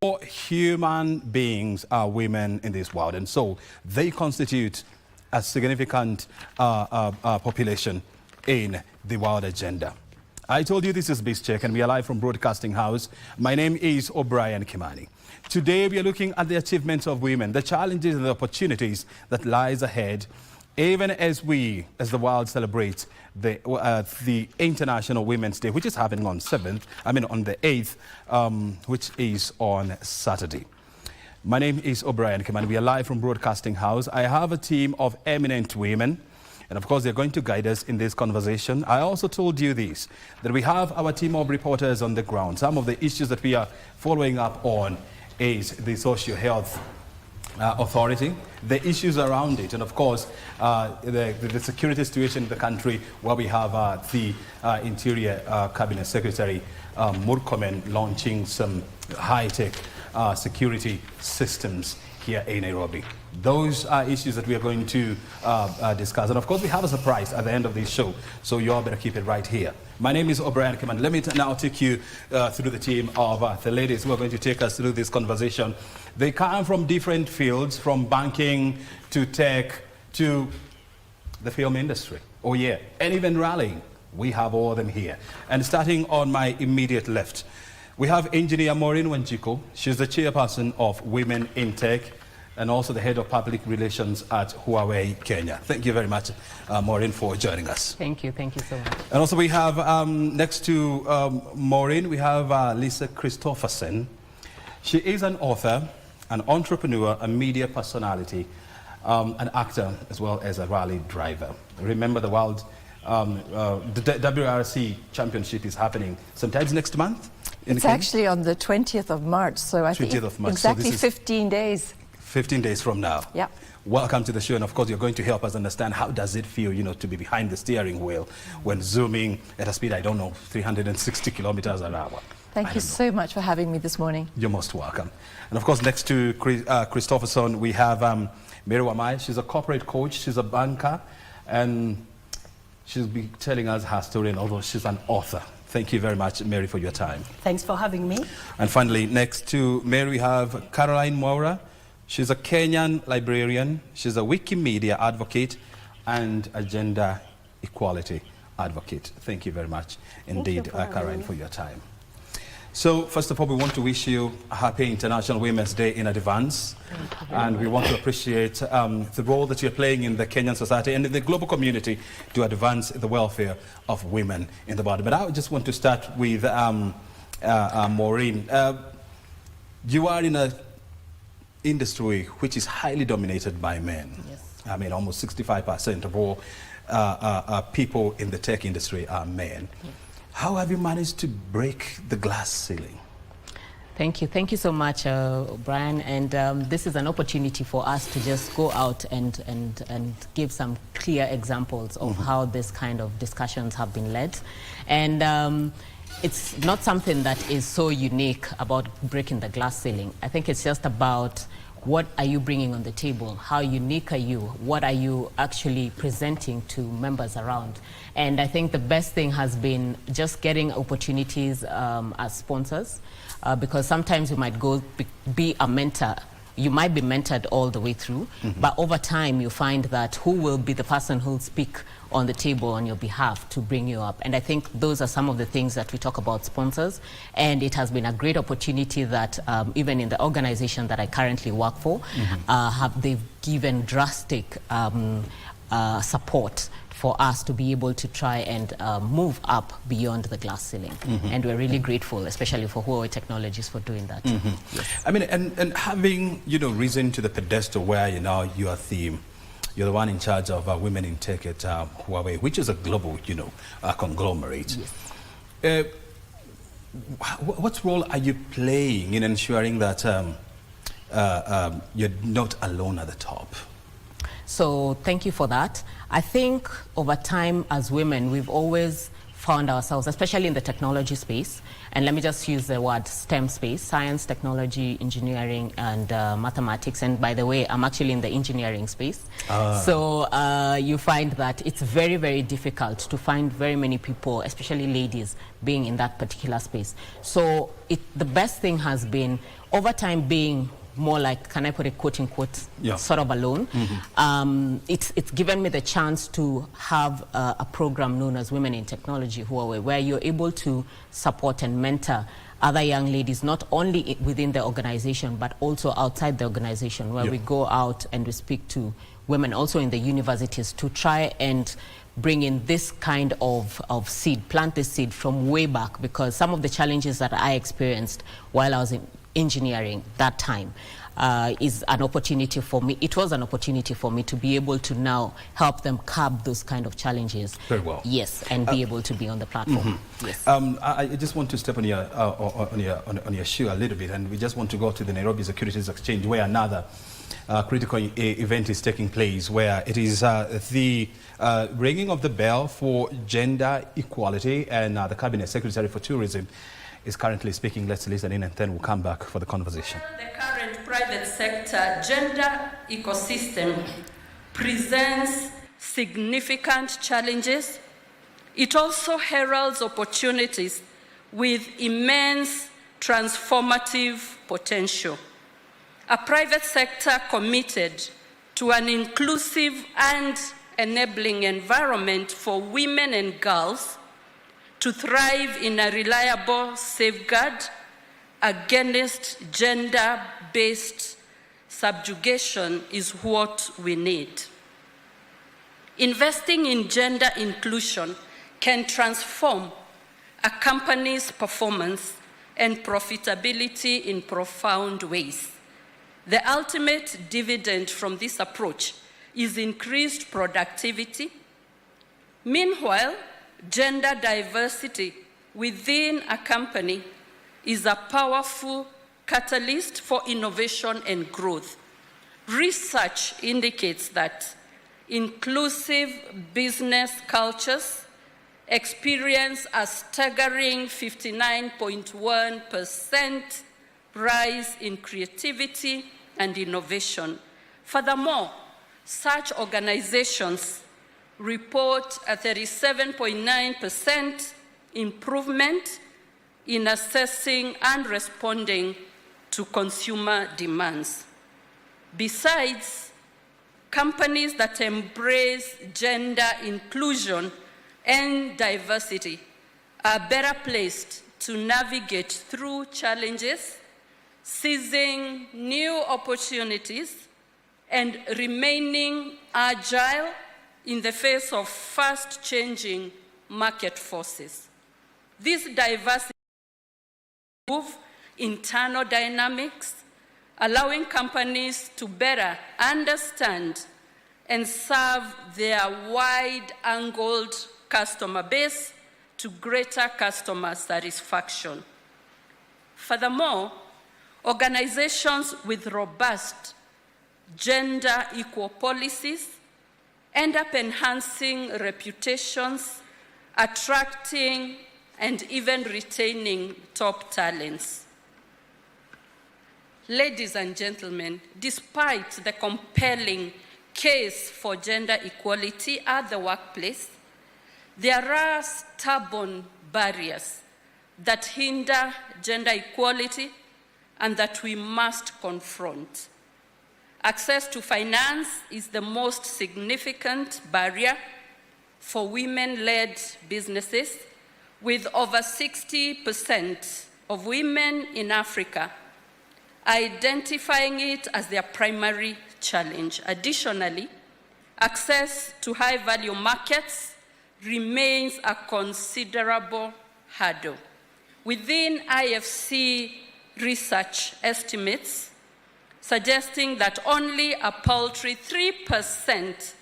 Human beings are women in this world, and so they constitute a significant population in the world agenda. I told you this is BizCheck, and we are live from Broadcasting House. My name is O'Brien Kimani. Today we are looking at the achievements of women, the challenges and the opportunities that lies ahead, even as the world celebrates the International Women's Day, which is happening on the 8th, which is on Saturday. My name is O'Brien Kimani. We are live from Broadcasting House. I have a team of eminent women, and of course they're going to guide us in this conversation. I also told you this, that we have our team of reporters on the ground. Some of the issues that we are following up on is the Social Health Authority, the issues around it, and of course the security situation in the country, where we have the Interior Cabinet Secretary Murkomen launching some high-tech security systems here in Nairobi. Those are issues that we are going to discuss, and of course we have a surprise at the end of this show, so you all better keep it right here. My name is O'Brien Kimani. Let me now take you through the team of the ladies who are going to take us through this conversation. They come from different fields, from banking to tech to the film industry. Oh yeah, and even rallying. We have all of them here. And starting on my immediate left, we have Engineer Maureen Wanjiku. She's the chairperson of Women in Tech and also the head of public relations at Huawei, Kenya. Thank you very much, Maureen, for joining us. Thank you so much. And also we have, next to Maureen, we have Lisa Christopherson. She is an author, an entrepreneur, a media personality, an actor, as well as a rally driver. Remember, the world, the WRC Championship is happening sometimes next month? It's actually on the 20th of March, so I think exactly so 15 days. 15 days from now. Yeah. Welcome to the show, and of course you're going to help us understand how does it feel, to be behind the steering wheel when zooming at a speed, I don't know, 360 kilometers an hour. Thank you so much for having me this morning. You're most welcome. And of course, next to Christopherson, we have Mary Wamai. She's a corporate coach, she's a banker, and she'll be telling us her story, and although she's an author. Thank you very much, Mary, for your time. Thanks for having me. And finally, next to Mary, we have Caroline Mwaura. She's a Kenyan librarian. She's a Wikimedia advocate and a gender equality advocate. Thank you very much indeed, Caroline, for your time. So first of all, we want to wish you a happy International Women's Day in advance. And we want to appreciate the role that you're playing in the Kenyan society and in the global community to advance the welfare of women in the world. But I just want to start with Maureen. You are in an industry which is highly dominated by men. Yes. I mean, almost 65% of all people in the tech industry are men. Yes. How have you managed to break the glass ceiling? Thank you so much, Brian. And this is an opportunity for us to just go out and give some clear examples of how this kind of discussions have been led. And it's not something that is so unique about breaking the glass ceiling. I think it's just about what are you bringing on the table? How unique are you? What are you actually presenting to members around? And I think the best thing has been just getting opportunities as sponsors, because sometimes you might go be a mentor. You might be mentored all the way through, but over time you find that who will be the person who will speak on the table on your behalf to bring you up. And I think those are some of the things that we talk about sponsors. And it has been a great opportunity that even in the organization that I currently work for, they've given drastic support for us to be able to try and move up beyond the glass ceiling. And we're really grateful, especially for Huawei Technologies, for doing that. Yes. I mean, and having, risen to the pedestal where, you're the one in charge of Women in Tech at Huawei, which is a global, conglomerate. Yes. What role are you playing in ensuring that you're not alone at the top? So thank you for that. I think over time as women, we've always found ourselves, especially in the technology space, and let me just use the word STEM space, science, technology, engineering, and mathematics. And by the way, I'm actually in the engineering space. So you find that it's very, very difficult to find very many people, especially ladies, being in that particular space. So the best thing has been, over time, being more like, can I put it quote unquote, sort of alone. It's given me the chance to have a program known as Women in Technology Huawei, where you're able to support and mentor other young ladies, not only within the organization, but also outside the organization, where we go out and we speak to women also in the universities to try and bring in this kind of seed, plant this seed from way back, because some of the challenges that I experienced while I was in engineering that time is an opportunity for me. It was an opportunity for me to be able to now help them curb those kind of challenges. Very well. Yes, and be able to be on the platform. Yes. I just want to step on your shoe a little bit, and we just want to go to the Nairobi Securities Exchange, where another critical event is taking place, where it is the ringing of the bell for gender equality, and the Cabinet Secretary for Tourism is currently speaking. Let's listen in, and then we'll come back for the conversation. The current private sector gender ecosystem presents significant challenges. It also heralds opportunities with immense transformative potential. A private sector committed to an inclusive and enabling environment for women and girls to thrive in a reliable safeguard against gender-based subjugation is what we need. Investing in gender inclusion can transform a company's performance and profitability in profound ways. The ultimate dividend from this approach is increased productivity. Meanwhile, gender diversity within a company is a powerful catalyst for innovation and growth. Research indicates that inclusive business cultures experience a staggering 59.1% rise in creativity and innovation. Furthermore, such organizations report a 37.9% improvement in assessing and responding to consumer demands. Besides, companies that embrace gender inclusion and diversity are better placed to navigate through challenges, seizing new opportunities, and remaining agile in the face of fast-changing market forces. This diversity moves internal dynamics, allowing companies to better understand and serve their wide-angled customer base to greater customer satisfaction. Furthermore, organizations with robust gender equal policies end up enhancing reputations, attracting and even retaining top talents. Ladies and gentlemen, despite the compelling case for gender equality at the workplace, there are stubborn barriers that hinder gender equality and that we must confront. Access to finance is the most significant barrier for women-led businesses, with over 60% of women in Africa identifying it as their primary challenge. Additionally, access to high-value markets remains a considerable hurdle. Within IFC research estimates suggesting that only a paltry 3%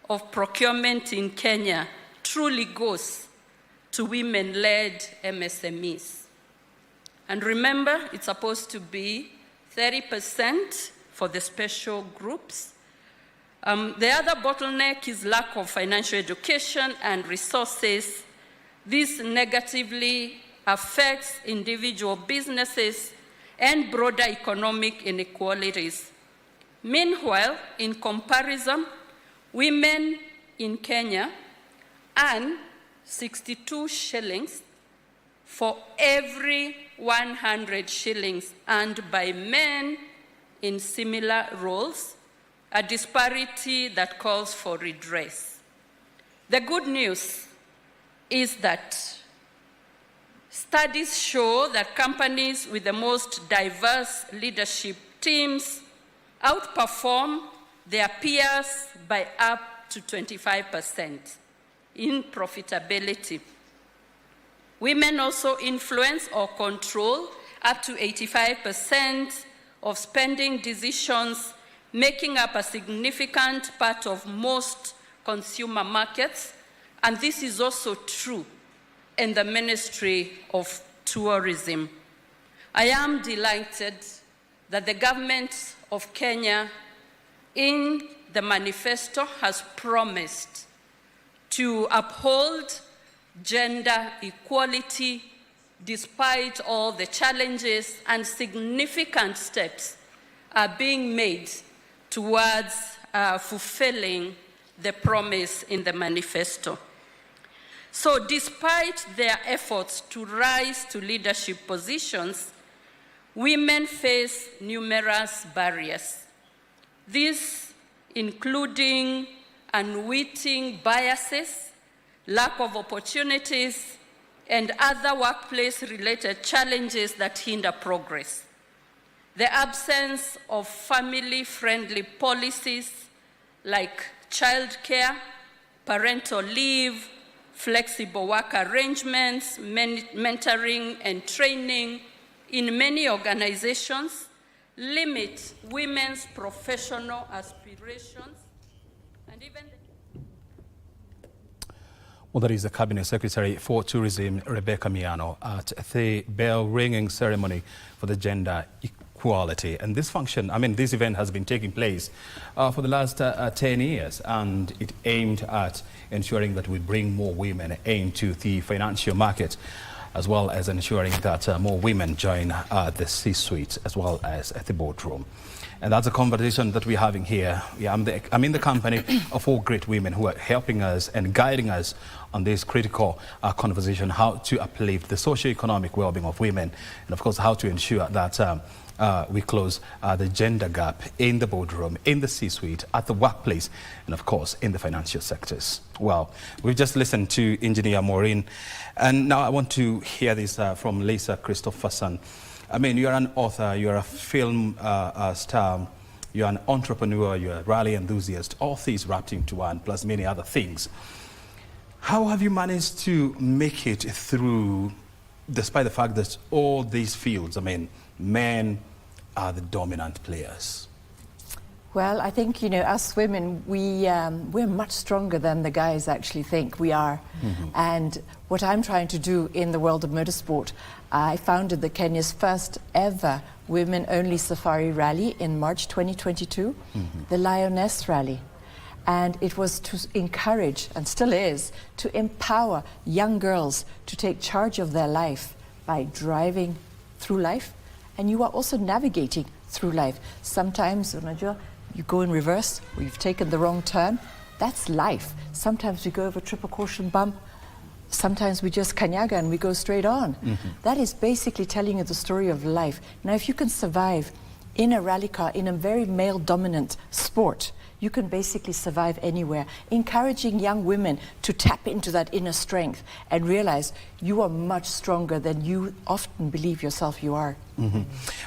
of procurement in Kenya truly goes to women-led MSMEs. And remember, it's supposed to be 30% for the special groups. The other bottleneck is lack of financial education and resources This negatively affects individual businesses and broader economic inequalities. Meanwhile, in comparison, women in Kenya earn 62 shillings for every 100 shillings earned by men in similar roles, a disparity that calls for redress. The good news is that studies show that companies with the most diverse leadership teams outperform their peers by up to 25% in profitability. Women also influence or control up to 85% of spending decisions, making up a significant part of most consumer markets, and this is also true in the Ministry of Tourism. I am delighted that the government of Kenya in the manifesto has promised to uphold gender equality despite all the challenges, and significant steps are being made towards fulfilling the promise in the manifesto. So despite their efforts to rise to leadership positions, women face numerous barriers. These including unwitting biases, lack of opportunities, and other workplace-related challenges that hinder progress. The absence of family-friendly policies like childcare, parental leave, flexible work arrangements, mentoring and training in many organizations limit women's professional aspirations and even Well, that is the Cabinet Secretary for Tourism, Rebecca Miano, at the bell-ringing ceremony for the gender equality. And this this event has been taking place for the last 10 years, and it aimed at ensuring that we bring more women into the financial market, as well as ensuring that more women join the C-suite as well as at the boardroom. And that's a conversation that we're having here. I'm in the company of 4 great women who are helping us and guiding us on this critical conversation, how to uplift the socio-economic well-being of women, and of course how to ensure that we close the gender gap in the boardroom, in the C-suite, at the workplace, and of course in the financial sectors. Well, we've just listened to Engineer Maureen, and now I want to hear this from Lisa Christopherson. I mean, you're an author, you're a film star, you're an entrepreneur, you're a rally enthusiast, all things wrapped into one, plus many other things. How have you managed to make it through, despite the fact that all these fields, men are the dominant players? Well, I think, us women, we're much stronger than the guys actually think we are. Mm-hmm. And what I'm trying to do in the world of motorsport, I founded Kenya's first ever women-only safari rally in March 2022, the Lioness Rally. And it was to encourage, and still is, to empower young girls to take charge of their life by driving through life. And you are also navigating through life. Sometimes, you go in reverse, or you've taken the wrong turn. That's life. Sometimes we go over a triple caution bump. Sometimes we just kanyaga and we go straight on. Mm-hmm. That is basically telling you the story of life. Now, if you can survive in a rally car, in a very male-dominant sport, you can basically survive anywhere. Encouraging young women to tap into that inner strength and realize you are much stronger than you often believe yourself you are. Mm-hmm.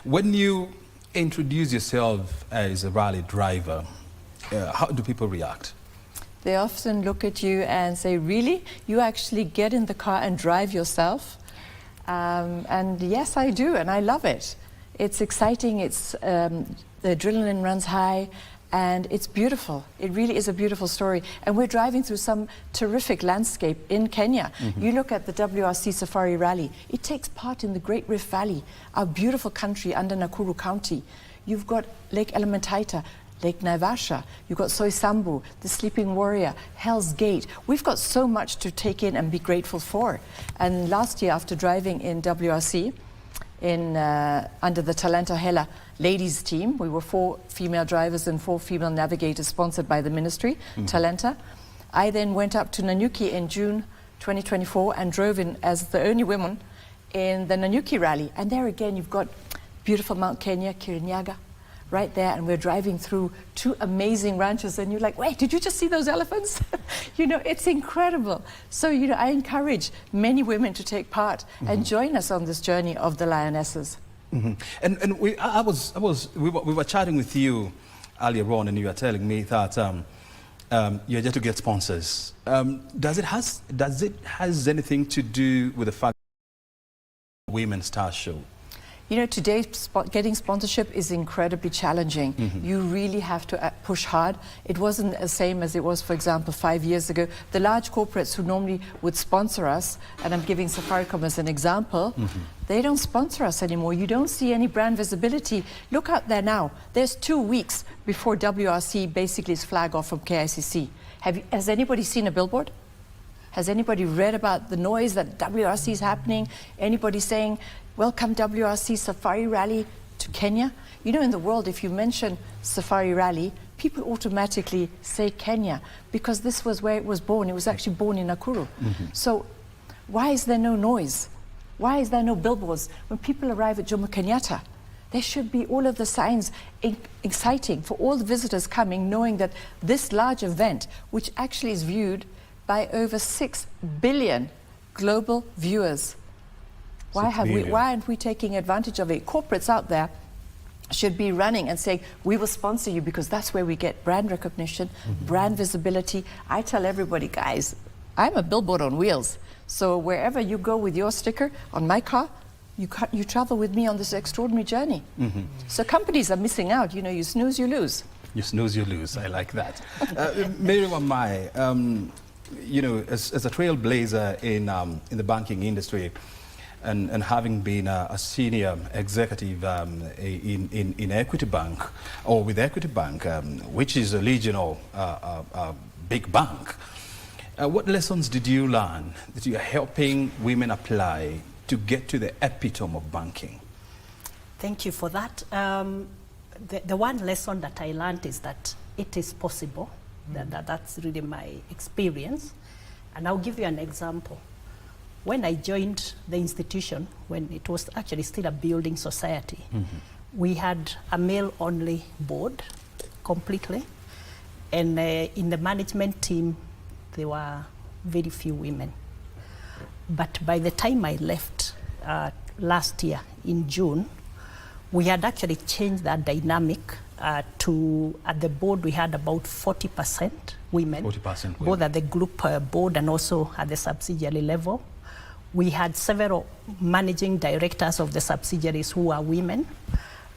When you introduce yourself as a rally driver, how do people react? They often look at you and say, really? You actually get in the car and drive yourself? And yes, I do, and I love it. It's exciting, the adrenaline runs high, and it's beautiful. It really is a beautiful story. And we're driving through some terrific landscape in Kenya. Mm-hmm. You look at the WRC Safari Rally. It takes part in the Great Rift Valley, our beautiful country under Nakuru County. You've got Lake Elementaita, Lake Naivasha, you've got Soy Sambu, the Sleeping Warrior, Hell's Gate. We've got so much to take in and be grateful for. And last year, after driving in WRC, under the Talenta Hela ladies team, we were 4 female drivers and 4 female navigators sponsored by the ministry, Talenta. I then went up to Nanyuki in June 2024 and drove in as the only woman in the Nanyuki rally. And there again, you've got beautiful Mount Kenya, Kirinyaga, right there, and we're driving through 2 amazing ranches, and you're like, wait, did you just see those elephants? It's incredible. So, I encourage many women to take part and join us on this journey of the lionesses. And we were chatting with you earlier on, and you were telling me that you're just to get sponsors. Does it has anything to do with the fact that Women's Star Show? Today getting sponsorship is incredibly challenging. You really have to push hard. It wasn't the same as it was, for example, 5 years ago. The large corporates who normally would sponsor us, and I'm giving Safaricom as an example, they don't sponsor us anymore. You don't see any brand visibility. Look out there now. There's 2 weeks before WRC basically is flag off from KICC. Has anybody seen a billboard? Has anybody read about the noise that WRC is happening? Anybody saying, welcome WRC Safari Rally to Kenya? In the world, if you mention Safari Rally, people automatically say Kenya because this was where it was born. It was actually born in Nakuru. So why is there no noise? Why is there no billboards? When people arrive at Jomo Kenyatta, there should be all of the signs exciting for all the visitors coming, knowing that this large event, which actually is viewed by over 6 billion global viewers. Why aren't we taking advantage of it? Corporates out there should be running and saying, we will sponsor you, because that's where we get brand recognition, brand visibility. I tell everybody, guys, I'm a billboard on wheels. So wherever you go with your sticker on my car, you travel with me on this extraordinary journey. So companies are missing out. You snooze, you lose. You snooze, you lose. I like that. Mary Wamai, as a trailblazer in the banking industry, and having been a senior executive in Equity Bank, or with Equity Bank, which is a regional big bank, what lessons did you learn that you are helping women apply to get to the epitome of banking? Thank you for that. The one lesson that I learned is that it is possible. That's really my experience. And I'll give you an example. When I joined the institution, when it was actually still a building society, we had a male-only board completely. And in the management team, there were very few women. But by the time I left last year in June, we had actually changed that dynamic to, at the board, we had about 40% women. 40% women. Both at the group board and also at the subsidiary level. We had several managing directors of the subsidiaries who are women.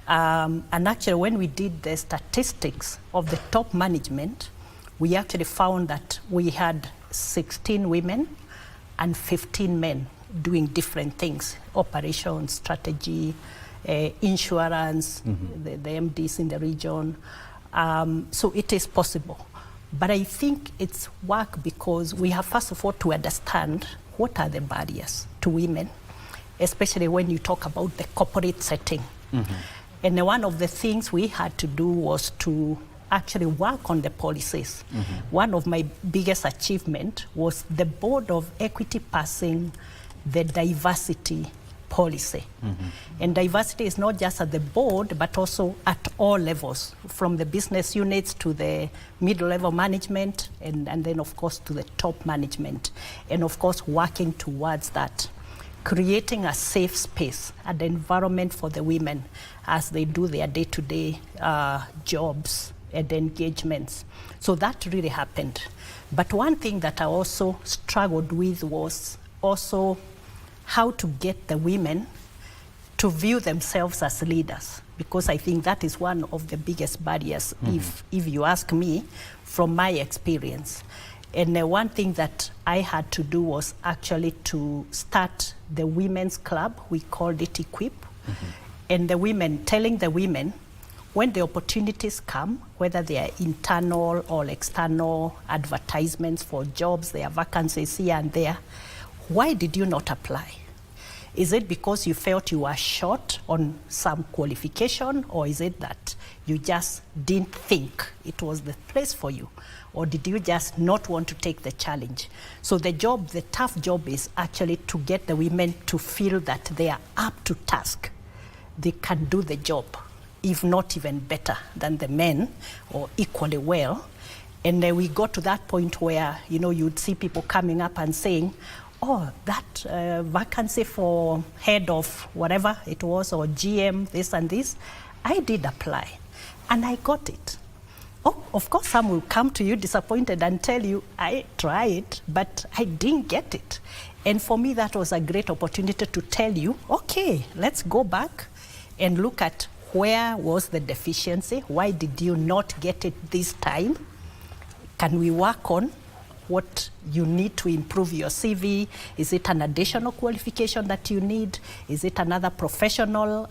And actually, when we did the statistics of the top management, we actually found that we had 16 women and 15 men doing different things: operations, strategy, insurance, the MDs in the region. So it is possible. But I think it's work because we have, first of all, to understand what are the barriers to women, especially when you talk about the corporate setting. And one of the things we had to do was to actually work on the policies. One of my biggest achievements was the board of Equity passing the diversity policy. And diversity is not just at the board, but also at all levels, from the business units to the middle-level management, and then, of course, to the top management. And, of course, working towards that, creating a safe space, an environment for the women as they do their day-to-day jobs and engagements. So that really happened. But one thing that I also struggled with was also how to get the women to view themselves as leaders, because I think that is one of the biggest barriers, if you ask me, from my experience. And one thing that I had to do was actually to start the women's club. We called it Equip. And the women, telling the women, when the opportunities come, whether they are internal or external advertisements for jobs, there are vacancies here and there, why did you not apply? Is it because you felt you were short on some qualification, or is it that you just didn't think it was the place for you? Or did you just not want to take the challenge? So the tough job is actually to get the women to feel that they are up to task. They can do the job, if not even better than the men, or equally well. And then we got to that point where, you'd see people coming up and saying, oh, that vacancy for head of whatever it was, or GM, this and this, I did apply, and I got it. Oh, of course, some will come to you disappointed and tell you, I tried, but I didn't get it. And for me, that was a great opportunity to tell you, okay, let's go back and look at where was the deficiency? Why did you not get it this time? Can we work on what you need to improve your CV? Is it an additional qualification that you need? Is it another professional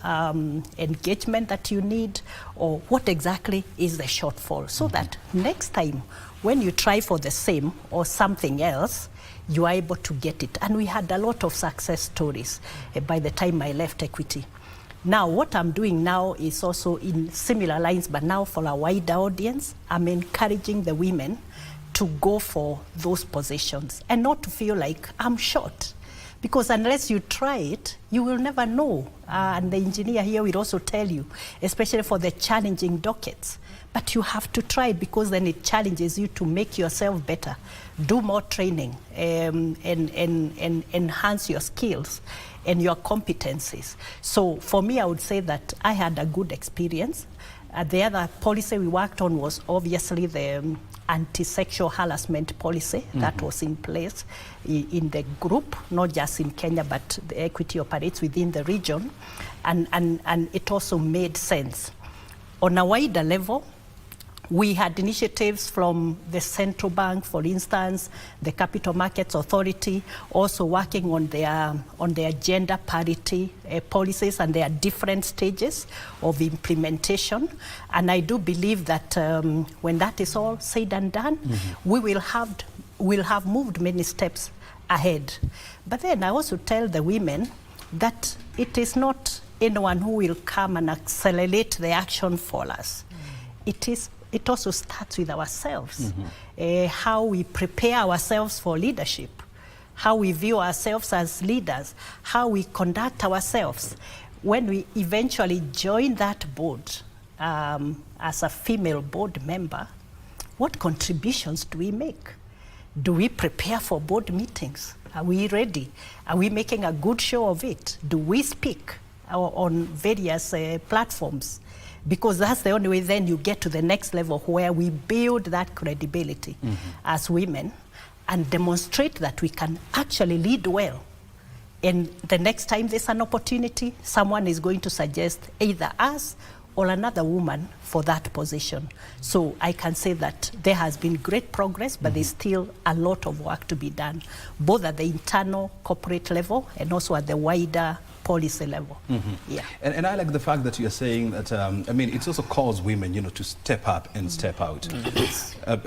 engagement that you need? Or what exactly is the shortfall? So that next time when you try for the same or something else, you are able to get it. And we had a lot of success stories by the time I left Equity. Now, what I'm doing now is also in similar lines, but now for a wider audience. I'm encouraging the women to go for those positions and not to feel like I'm short. Because unless you try it, you will never know. And the engineer here will also tell you, especially for the challenging dockets. But you have to try it, because then it challenges you to make yourself better, do more training, and enhance your skills and your competencies. So for me, I would say that I had a good experience. The other policy we worked on was obviously the anti-sexual harassment policy that was in place in the group, not just in Kenya, but the Equity operates within the region. And it also made sense. On a wider level, we had initiatives from the central bank, for instance, the Capital Markets Authority, also working on their gender parity policies, and there are different stages of implementation. And I do believe that when that is all said and done, we'll have moved many steps ahead. But then I also tell the women that it is not anyone who will come and accelerate the action for us. It also starts with ourselves, how we prepare ourselves for leadership, how we view ourselves as leaders, how we conduct ourselves. When we eventually join that board as a female board member, what contributions do we make? Do we prepare for board meetings? Are we ready? Are we making a good show of it? Do we speak on various platforms? Because that's the only way then you get to the next level, where we build that credibility as women and demonstrate that we can actually lead well. And the next time there's an opportunity, someone is going to suggest either us or another woman for that position. So I can say that there has been great progress, but there's still a lot of work to be done, both at the internal corporate level and also at the wider policy level. Yeah. And I like the fact that you're saying that, I mean, it also calls women, to step up and step out.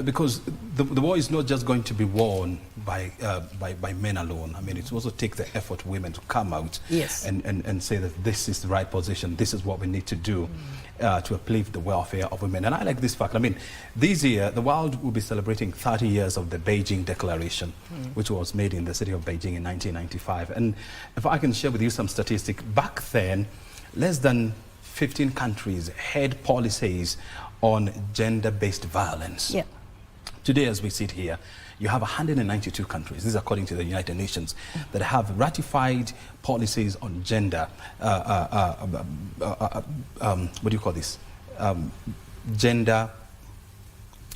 Because the war is not just going to be won by men alone. I mean, it also takes the effort of women to come out and say that this is the right position, this is what we need to do to uplift the welfare of women. And I like this fact. I mean, this year, the world will be celebrating 30 years of the Beijing Declaration, which was made in the city of Beijing in 1995. And if I can share with you some statistics, back then, less than 15 countries had policies on gender-based violence. Yeah. Today, as we sit here, you have 192 countries, this is according to the United Nations, that have ratified policies on gender, what do you call this? Gender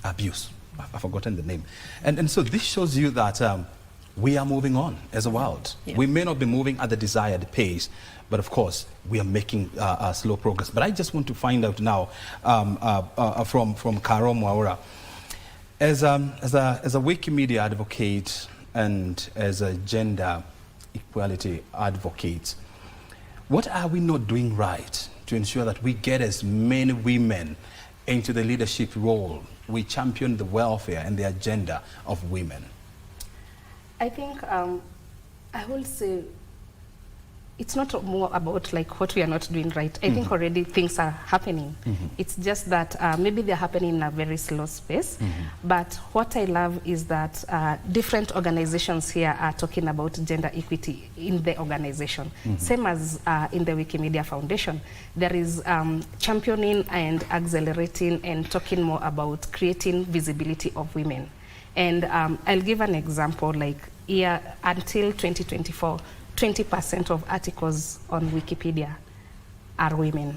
abuse. I've forgotten the name. And so this shows you that we are moving on as a world. Yeah. We may not be moving at the desired pace, but of course, we are making slow progress. But I just want to find out now from Karo Mwaura, as a Wikimedia advocate and as a gender equality advocate, what are we not doing right to ensure that we get as many women into the leadership role? We champion the welfare and the agenda of women. I think I will say it's not more about like what we are not doing right. I think already things are happening. It's just that maybe they're happening in a very slow space. But what I love is that different organizations here are talking about gender equity in the organization. Same as in the Wikimedia Foundation. There is championing and accelerating and talking more about creating visibility of women. And I'll give an example, like until 2024, 20% of articles on Wikipedia are women.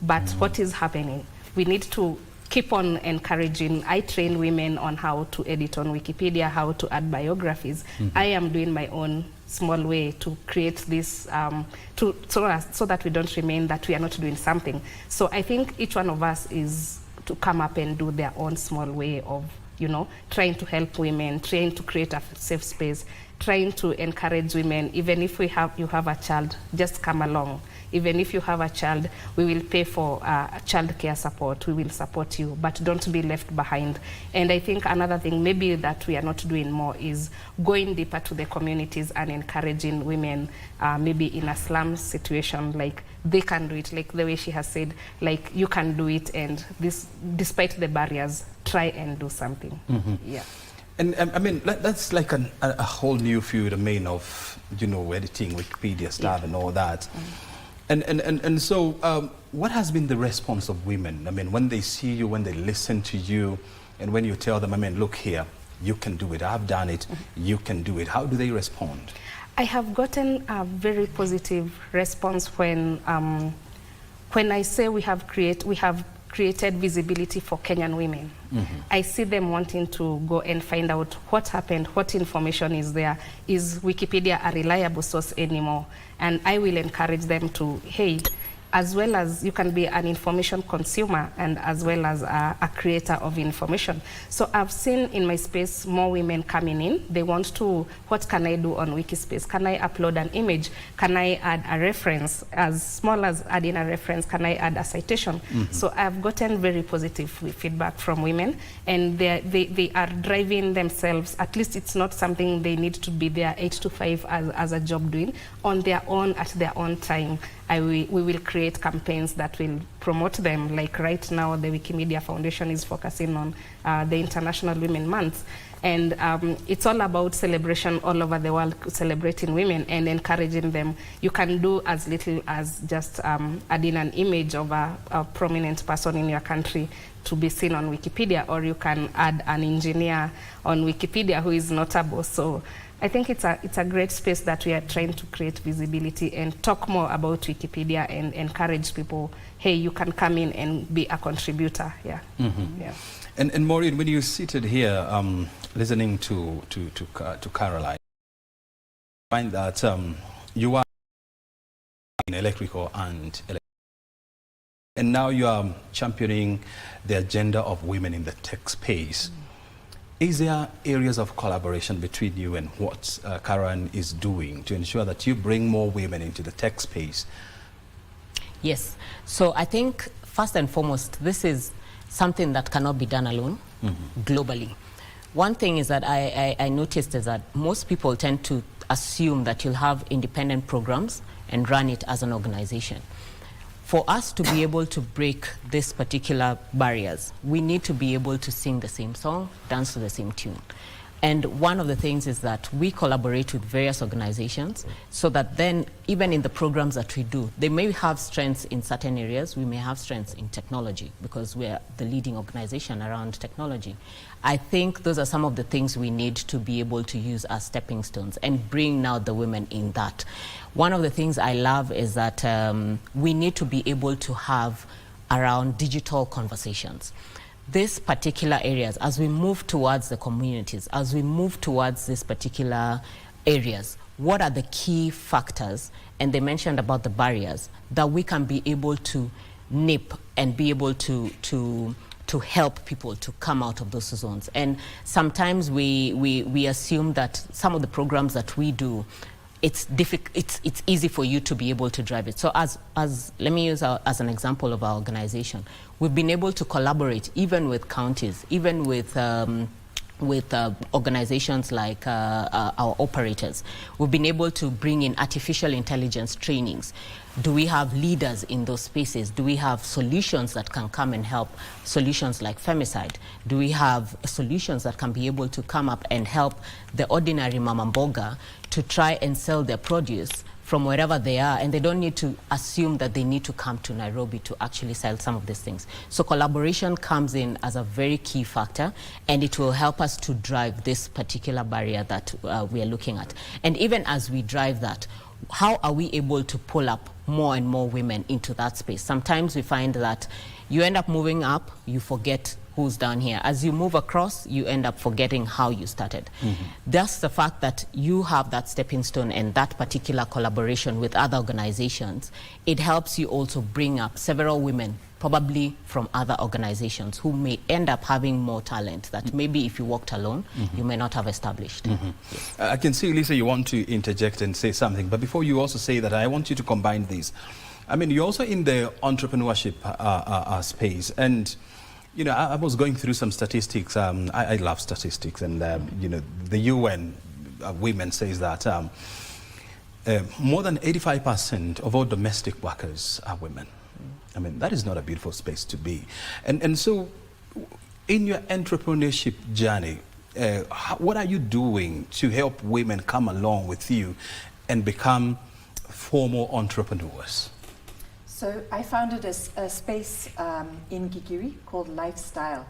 But what is happening? We need to keep on encouraging. I train women on how to edit on Wikipedia, how to add biographies. I am doing my own small way to create this, so that we don't remain that we are not doing something. So I think each one of us is to come up and do their own small way of, you know, trying to help women, trying to create a safe space, trying to encourage women. Even if you have a child, just come along. Even if you have a child, we will pay for child care support. We will support you, but don't be left behind. And I think another thing maybe that we are not doing more is going deeper to the communities and encouraging women, maybe in a slum situation, like they can do it, like the way she has said, like you can do it, and this, despite the barriers, try and do something. Yeah. And I mean, that's like a whole new field, domain of, you know, editing, Wikipedia stuff and all that. And so what has been the response of women? I mean, when they see you, when they listen to you, and when you tell them, I mean, look here, you can do it, I've done it, you can do it. How do they respond? I have gotten a very positive response when I say we have created visibility for Kenyan women. I see them wanting to go and find out what happened, what information is there. Is Wikipedia a reliable source anymore? And I will encourage them to, hey, as well as you can be an information consumer and as well as a creator of information. So I've seen in my space more women coming in. They want to, what can I do on Wikispace? Can I upload an image? Can I add a reference? As small as adding a reference, can I add a citation? So I've gotten very positive feedback from women, and they are driving themselves. At least it's not something they need to be there 8 to 5 as a job doing, on their own, at their own time. We will create campaigns that will promote them. Like right now, the Wikimedia Foundation is focusing on the International Women Month. And it's all about celebration all over the world, celebrating women and encouraging them. You can do as little as just adding an image of a prominent person in your country to be seen on Wikipedia, or you can add an engineer on Wikipedia who is notable. So I think it's a great space that we are trying to create visibility and talk more about Wikipedia and encourage people, hey, you can come in and be a contributor. Yeah. Yeah. And Maureen, when you're seated here listening to Caroline, I find that you are in electrical and now you are championing the agenda of women in the tech space. Is there areas of collaboration between you and what Karen is doing to ensure that you bring more women into the tech space? Yes. So I think first and foremost, this is something that cannot be done alone globally. One thing is that I noticed is that most people tend to assume that you'll have independent programs and run it as an organization. For us to be able to break these particular barriers, we need to be able to sing the same song, dance to the same tune. And one of the things is that we collaborate with various organizations so that then even in the programs that we do, they may have strengths in certain areas. We may have strengths in technology because we're the leading organization around technology. I think those are some of the things we need to be able to use as stepping stones and bring now the women in that. One of the things I love is that we need to be able to have around digital conversations. These particular areas, as we move towards the communities, as we move towards these particular areas, what are the key factors, and they mentioned about the barriers, that we can be able to nip and be able to help people to come out of those zones. And sometimes we assume that some of the programs that we do it's easy for you to be able to drive it. So as let me use as an example of our organization, we've been able to collaborate even with counties, even with organizations like our operators. We've been able to bring in artificial intelligence trainings. Do we have leaders in those spaces? Do we have solutions that can come and help? Solutions like femicide? Do we have solutions that can be able to come up and help the ordinary mama mboga to try and sell their produce from wherever they are, and they don't need to assume that they need to come to Nairobi to actually sell some of these things. So collaboration comes in as a very key factor, and it will help us to drive this particular barrier that we are looking at. And even as we drive that, how are we able to pull up more and more women into that space? Sometimes we find that you end up moving up, you forget who's down here. As you move across, you end up forgetting how you started. That's the fact that you have that stepping stone and that particular collaboration with other organizations. It helps you also bring up several women, probably from other organizations, who may end up having more talent that maybe if you walked alone, you may not have established. Yes. I can see, Lisa, you want to interject and say something, but before you also say that, I want you to combine these. I mean, you're also in the entrepreneurship space, and you know, I was going through some statistics. I love statistics, and you know, the UN Women says that more than 85% of all domestic workers are women. I mean, that is not a beautiful space to be. And so, in your entrepreneurship journey, what are you doing to help women come along with you and become formal entrepreneurs? So I founded a space in Gigiri called Lifestyle.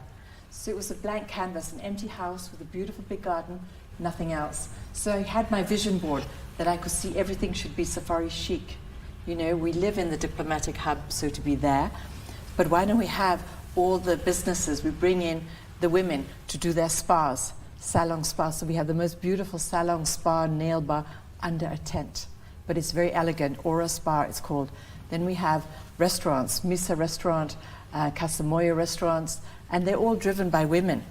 So it was a blank canvas, an empty house with a beautiful big garden, nothing else. So I had my vision board that I could see everything should be safari chic. You know, we live in the diplomatic hub, so to be there. But why don't we have all the businesses, we bring in the women to do their spas, salon spas. So we have the most beautiful salon spa, nail bar under a tent. But it's very elegant, Aura Spa it's called. Then we have restaurants, Misa restaurant, Kasamoya restaurants, and they're all driven by women.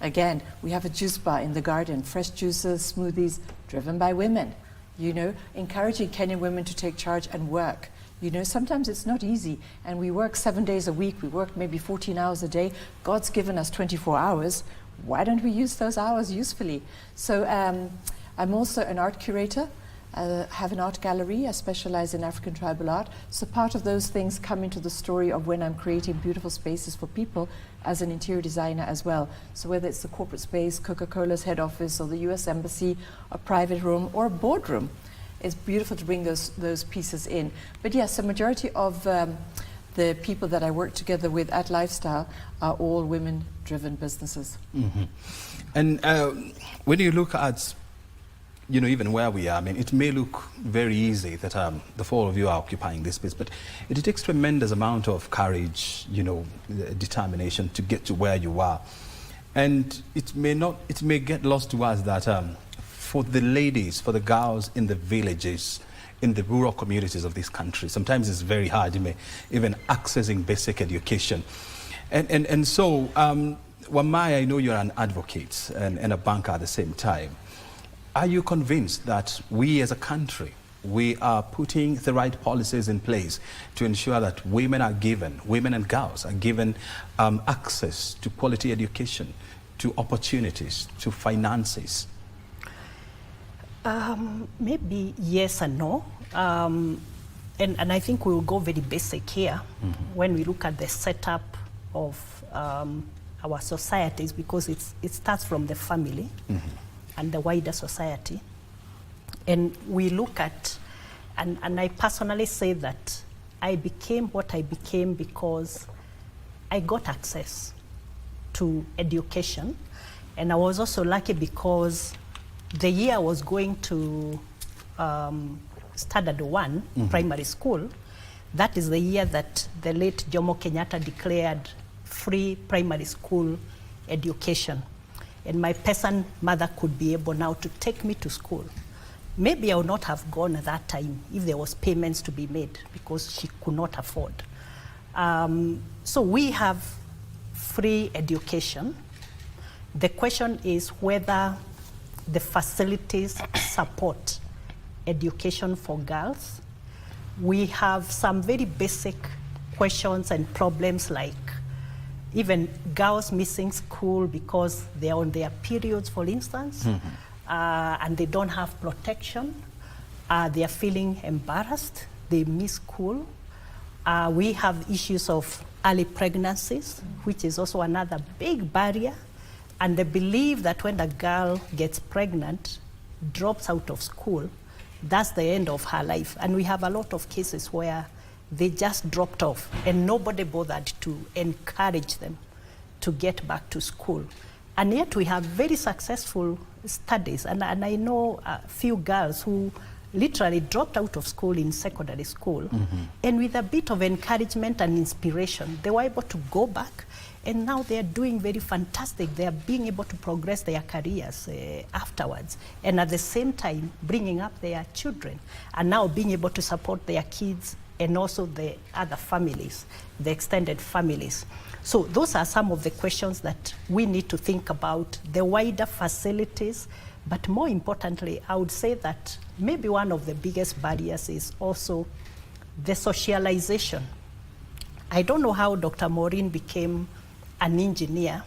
Again, we have a juice bar in the garden, fresh juices, smoothies, driven by women. You know, encouraging Kenyan women to take charge and work. You know, sometimes it's not easy, and we work 7 days a week, we work maybe 14 hours a day. God's given us 24 hours. Why don't we use those hours usefully? So I'm also an art curator. Have an art gallery. I specialize in African tribal art. So part of those things come into the story of when I'm creating beautiful spaces for people as an interior designer as well. So whether it's the corporate space, Coca-Cola's head office, or the US Embassy, a private room, or a boardroom, it's beautiful to bring those pieces in. But yes, the majority of the people that I work together with at Lifestyle are all women-driven businesses. And when you look at, you know, even where we are, I mean, it may look very easy that the four of you are occupying this space, but it takes tremendous amount of courage, you know, determination to get to where you are. And it may get lost to us that for the ladies, for the girls in the villages, in the rural communities of this country, sometimes it's very hard, even accessing basic education. And so, Wamai, I know you're an advocate and a banker at the same time. Are you convinced that we as a country, we are putting the right policies in place to ensure that women and girls are given access to quality education, to opportunities, to finances? Maybe yes and no. And I think we will go very basic here when we look at the setup of our societies, because it starts from the family. And the wider society. And we look at, and I personally say that I became what I became because I got access to education. And I was also lucky because the year I was going to Standard 1 primary school, that is the year that the late Jomo Kenyatta declared free primary school education. And my peasant mother could be able now to take me to school. Maybe I would not have gone at that time if there was payments to be made, because she could not afford. So we have free education. The question is whether the facilities support education for girls. We have some very basic questions and problems like even girls missing school because they are on their periods, for instance, and they don't have protection. They are feeling embarrassed. They miss school. We have issues of early pregnancies, which is also another big barrier. And they believe that when a girl gets pregnant, drops out of school, that's the end of her life. And we have a lot of cases where they just dropped off and nobody bothered to encourage them to get back to school. And yet we have very successful studies. And I know a few girls who literally dropped out of school in secondary school. And with a bit of encouragement and inspiration, they were able to go back. And now they are doing very fantastic. They are being able to progress their careers afterwards. And at the same time, bringing up their children. And now being able to support their kids and also the other families, the extended families. So those are some of the questions that we need to think about, the wider facilities. But more importantly, I would say that maybe one of the biggest barriers is also the socialization. I don't know how Dr. Maureen became an engineer,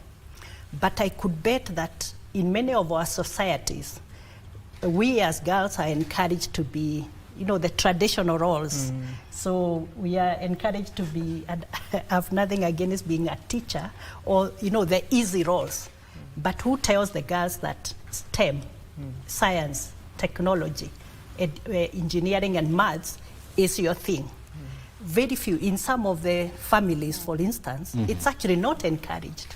but I could bet that in many of our societies, we as girls are encouraged to be, you know, the traditional roles. So we are encouraged to be, and I have nothing against being a teacher or, you know, the easy roles. But who tells the girls that STEM, science, technology, engineering and maths is your thing? Very few. In some of the families, for instance, it's actually not encouraged.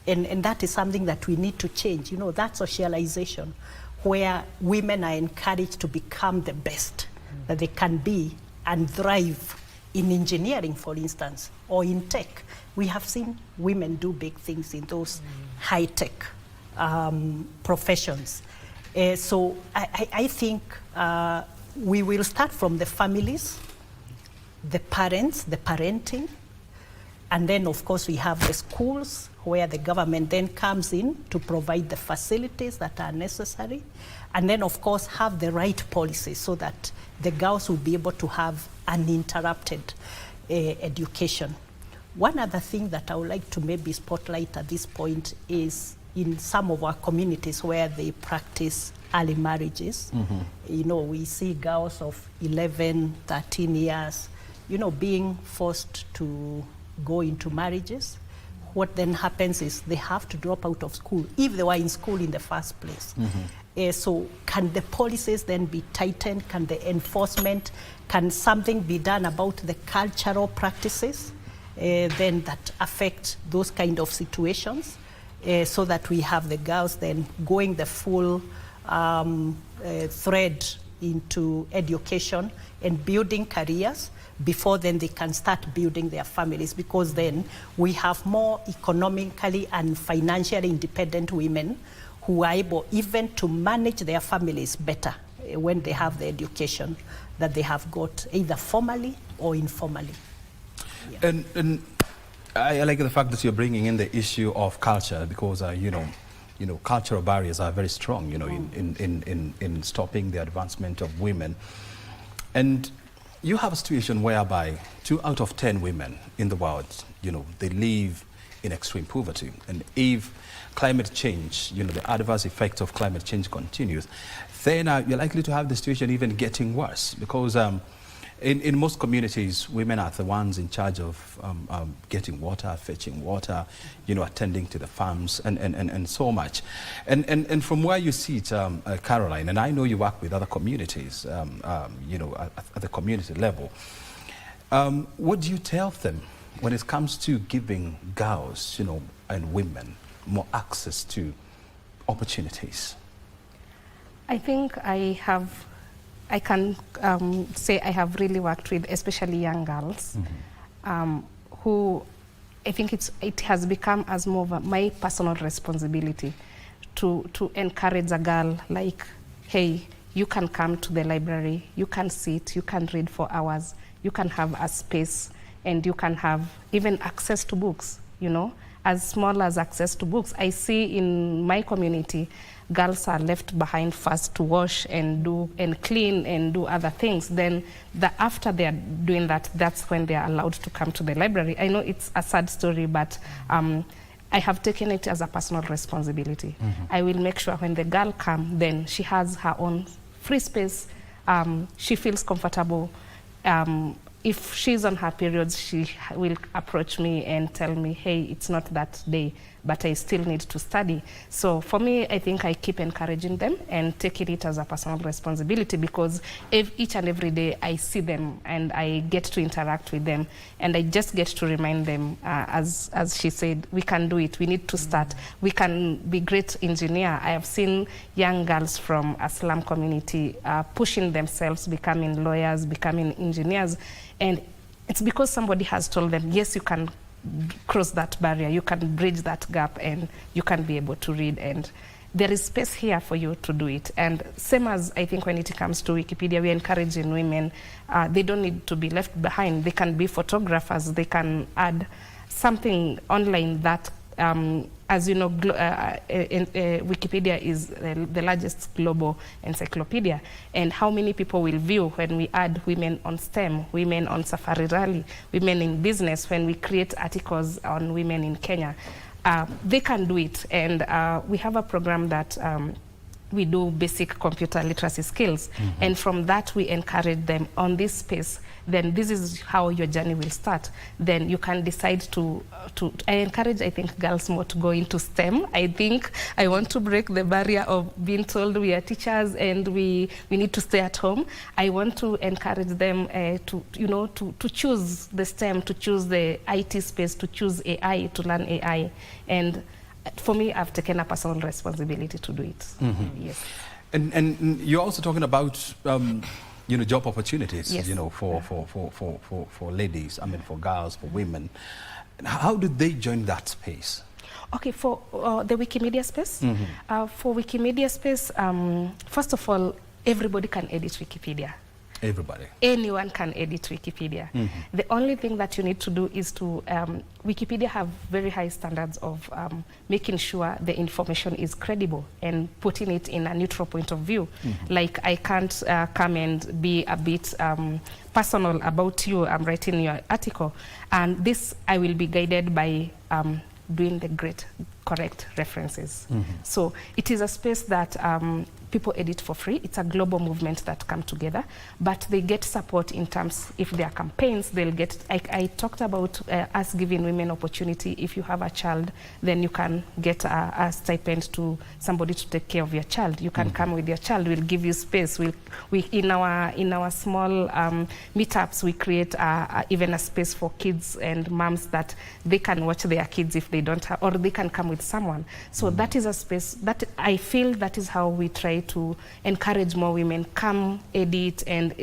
And that is something that we need to change, you know, that socialization where women are encouraged to become the best that they can be and thrive in engineering, for instance, or in tech. We have seen women do big things in those high-tech professions. So I think we will start from the families, the parents, the parenting, and then of course we have the schools where the government then comes in to provide the facilities that are necessary, and then of course have the right policies so that the girls will be able to have uninterrupted education. One other thing that I would like to maybe spotlight at this point is in some of our communities where they practice early marriages. You know, we see girls of 11, 13 years, you know, being forced to go into marriages. What then happens is they have to drop out of school if they were in school in the first place. So can the policies then be tightened? Can the enforcement, can something be done about the cultural practices then that affect those kind of situations so that we have the girls then going the full thread into education and building careers before then they can start building their families, because then we have more economically and financially independent women who are able even to manage their families better when they have the education that they have got either formally or informally. Yeah. And I like the fact that you're bringing in the issue of culture, because you know, cultural barriers are very strong, you know, in stopping the advancement of women. And you have a situation whereby 2 out of 10 women in the world, you know, they live in extreme poverty. And if climate change, you know, the adverse effects of climate change continues, then you're likely to have the situation even getting worse, because in most communities, women are the ones in charge of getting water, fetching water, you know, attending to the farms and so much. And from where you sit, Caroline, and I know you work with other communities, you know, at the community level, what do you tell them when it comes to giving girls, you know, and women more access to opportunities? I think I can say I have really worked with especially young girls who I think it has become as more of my personal responsibility to encourage a girl like, hey, you can come to the library, you can sit, you can read for hours, you can have a space, and you can have even access to books, you know. as small as access to books. I see in my community, girls are left behind first to wash and clean and do other things. Then after they are doing that, that's when they are allowed to come to the library. I know it's a sad story, but I have taken it as a personal responsibility. I will make sure when the girl comes, then she has her own free space. She feels comfortable. If she's on her periods, she will approach me and tell me, hey, it's not that day, but I still need to study. So for me, I think I keep encouraging them and taking it as a personal responsibility, because each and every day I see them and I get to interact with them, and I just get to remind them, as she said, we can do it, we need to start, we can be great engineer. I have seen young girls from a slum community pushing themselves, becoming lawyers, becoming engineers, and it's because somebody has told them, yes, you can cross that barrier, you can bridge that gap, and you can be able to read, and there is space here for you to do it. And same as I think when it comes to Wikipedia, we're encouraging women, they don't need to be left behind. They can be photographers, they can add something online that, as you know, Wikipedia is the largest global encyclopedia, and how many people will view when we add women on STEM, women on Safari Rally, women in business, when we create articles on women in Kenya. They can do it, and we have a program that we do basic computer literacy skills, and from that we encourage them on this space. Then this is how your journey will start. Then you can decide to I encourage, I think, girls more to go into STEM. I think I want to break the barrier of being told we are teachers and we need to stay at home. I want to encourage them to choose the STEM, to choose the IT space, to choose AI, to learn AI. And for me, I've taken a personal responsibility to do it. Yes. And you're also talking about job opportunities, yes, for ladies, I mean, for girls, for women. How did they join that space? Okay, for the Wikimedia space, for Wikimedia space, first of all, everybody can edit Wikipedia. Everybody. Anyone can edit Wikipedia. The only thing that you need to do is to, Wikipedia have very high standards of making sure the information is credible and putting it in a neutral point of view. Like, I can't come and be a bit personal about you. I'm writing your article, and this I will be guided by doing the correct references. So it is a space that people edit for free. It's a global movement that come together, but they get support in terms, if there are campaigns, they'll get, I talked about us giving women opportunity. If you have a child, then you can get a stipend to somebody to take care of your child. You can come with your child, we'll give you space. We in our small meetups, we create even a space for kids and moms that they can watch their kids if they don't have, or they can come with someone. So that is a space that I feel that is how we try to encourage more women. Come edit, and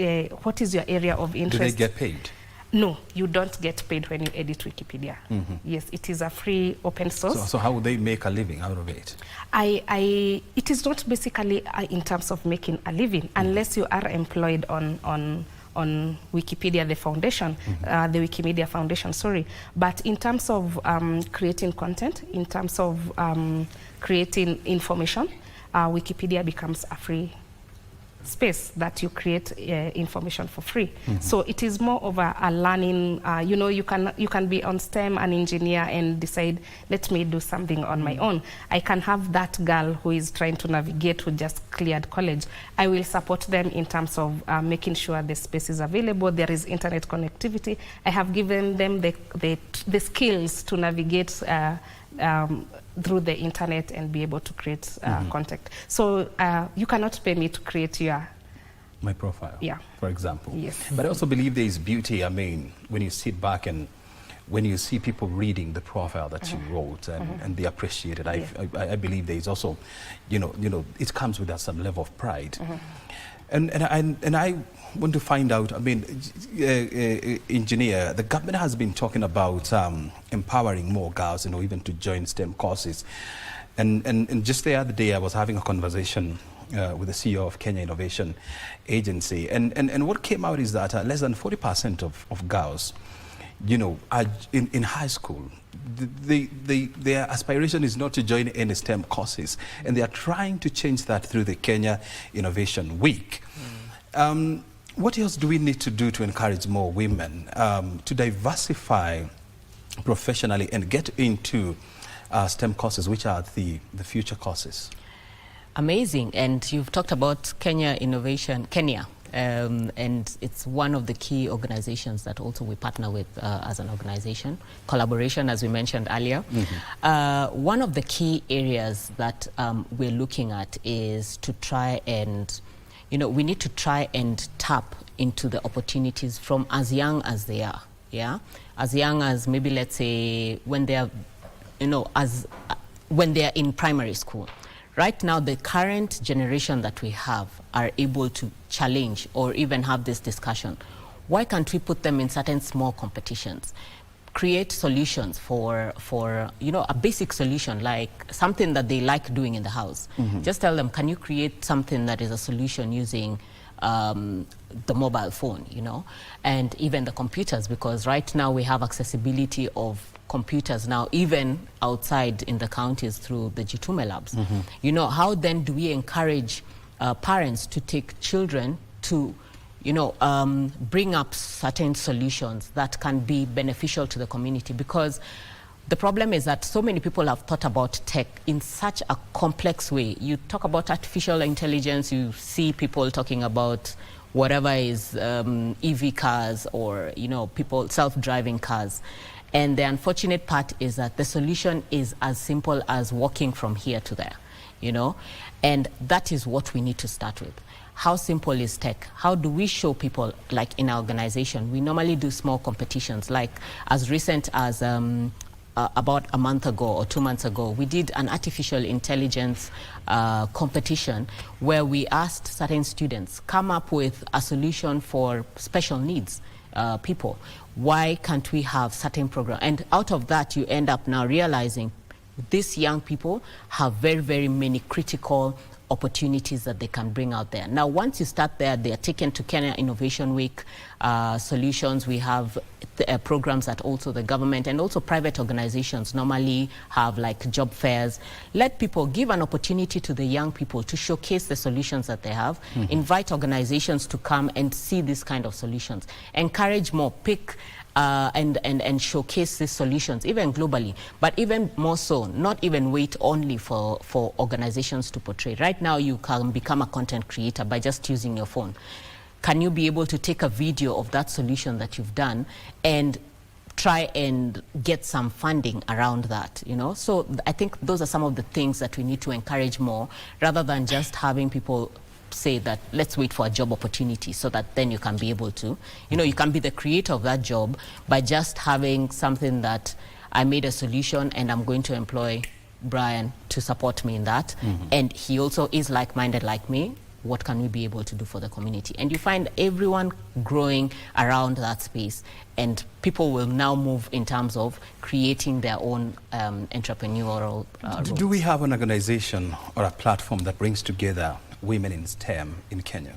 what is your area of interest? Do they get paid? No, you don't get paid when you edit Wikipedia. Yes, it is a free open source. So how would they make a living out of it? It is not basically in terms of making a living, unless you are employed on Wikipedia, the foundation, the Wikimedia Foundation, sorry. But in terms of creating content, in terms of creating information, Wikipedia becomes a free space that you create information for free. So it is more of a learning, you can be on STEM, an engineer, and decide, let me do something on my own. I can have that girl who is trying to navigate, who just cleared college. I will support them in terms of making sure the space is available, there is internet connectivity. I have given them the skills to navigate through the internet and be able to create contact. So you cannot pay me to create my profile, for example. Yes. But I also believe there is beauty, I mean, when you sit back and when you see people reading the profile that you wrote and they appreciate it. I believe there is also, it comes with some level of pride. And I want to find out, I mean, engineer, the government has been talking about empowering more girls, even to join STEM courses. And just the other day, I was having a conversation with the CEO of Kenya Innovation Agency. And what came out is that less than 40% of girls, are in high school, their aspiration is not to join any STEM courses, and they are trying to change that through the Kenya Innovation Week. What else do we need to do to encourage more women to diversify professionally and get into STEM courses, which are the future courses? Amazing. And you've talked about Kenya, and it's one of the key organizations that also we partner with as an organization. Collaboration, as we mentioned earlier. One of the key areas that we're looking at is to try and, we need to try and tap into the opportunities from as young as they are, as young as maybe, let's say, when they are, when they are in primary school. Right now, the current generation that we have are able to challenge or even have this discussion. Why can't we put them in certain small competitions? Create solutions for a basic solution, like something that they like doing in the house. Just tell them, can you create something that is a solution using the mobile phone, and even the computers, because right now we have accessibility of computers now, even outside in the counties through the Jitume labs. How then do we encourage parents to take children to, bring up certain solutions that can be beneficial to the community? Because the problem is that so many people have thought about tech in such a complex way. You talk about artificial intelligence, you see people talking about whatever is EV cars or, people self-driving cars. And the unfortunate part is that the solution is as simple as walking from here to there, and that is what we need to start with. How simple is tech? How do we show people, like in our organization, we normally do small competitions, like as recent as about a month ago or 2 months ago, we did an artificial intelligence competition where we asked certain students, come up with a solution for special needs people. Why can't we have certain program? And out of that, you end up now realizing these young people have very, very many critical opportunities that they can bring out there. Now, once you start there, they are taken to Kenya Innovation Week solutions. We have programs that also the government and also private organizations normally have, like job fairs. Let people give an opportunity to the young people to showcase the solutions that they have. Invite organizations to come and see this kind of solutions. Encourage more, pick and showcase these solutions, even globally, but even more so, not even wait only for organizations to portray. Right now, you can become a content creator by just using your phone. Can you be able to take a video of that solution that you've done and try and get some funding around that, So I think those are some of the things that we need to encourage more, rather than just having people say that let's wait for a job opportunity so that then you can be able to, you can be the creator of that job by just having something that I made a solution and I'm going to employ Brian to support me in that. And he also is like-minded like me. What can we be able to do for the community? And you find everyone growing around that space, and people will now move in terms of creating their own entrepreneurial roles. Do we have an organization or a platform that brings together women in STEM in Kenya?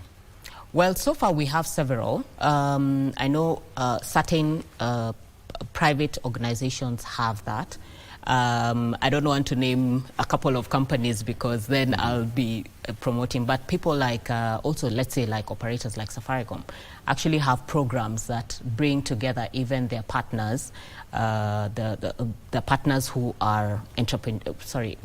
Well, so far we have several. I know certain private organizations have that. I don't want to name a couple of companies because then I'll be promoting, but people like also, let's say, like operators like Safaricom actually have programs that bring together even their partners, the partners who are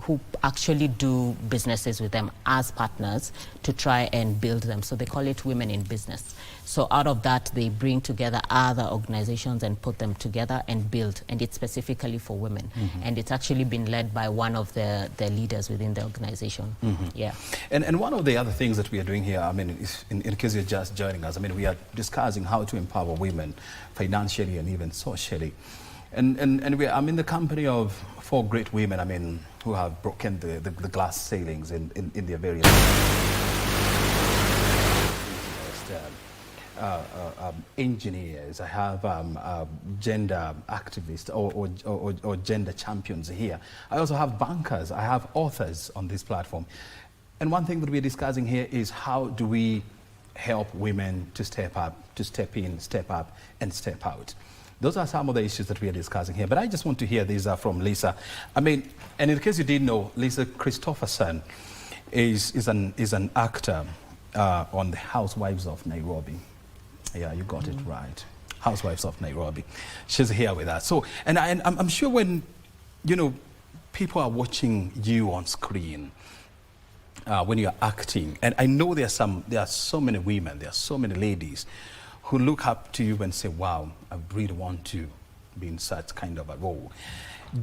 who actually do businesses with them as partners to try and build them. So they call it Women in Business. So out of that, they bring together other organizations and put them together and build, and it's specifically for women. And it's actually been led by one of the leaders within the organization. Yeah. And one of the other things that we are doing here, I mean, in case you're just joining us, I mean, we are discussing how to empower women financially and even socially. And I'm in the company of 4 great women, I mean, who have broken the glass ceilings in their various engineers. I have gender activists or gender champions here. I also have bankers. I have authors on this platform. And one thing that we're discussing here is how do we help women to step up, to step in, step up, and step out. Those are some of the issues that we are discussing here. But I just want to hear these from Lisa. I mean, and in case you didn't know, Lisa Christopherson is an actor on the Housewives of Nairobi. Yeah, you got it right. Housewives of Nairobi. She's here with us. So, and I'm sure when, you know, people are watching you on screen, when you're acting, and I know there are so many women, there are so many ladies who look up to you and say, wow, I really want to be in such kind of a role.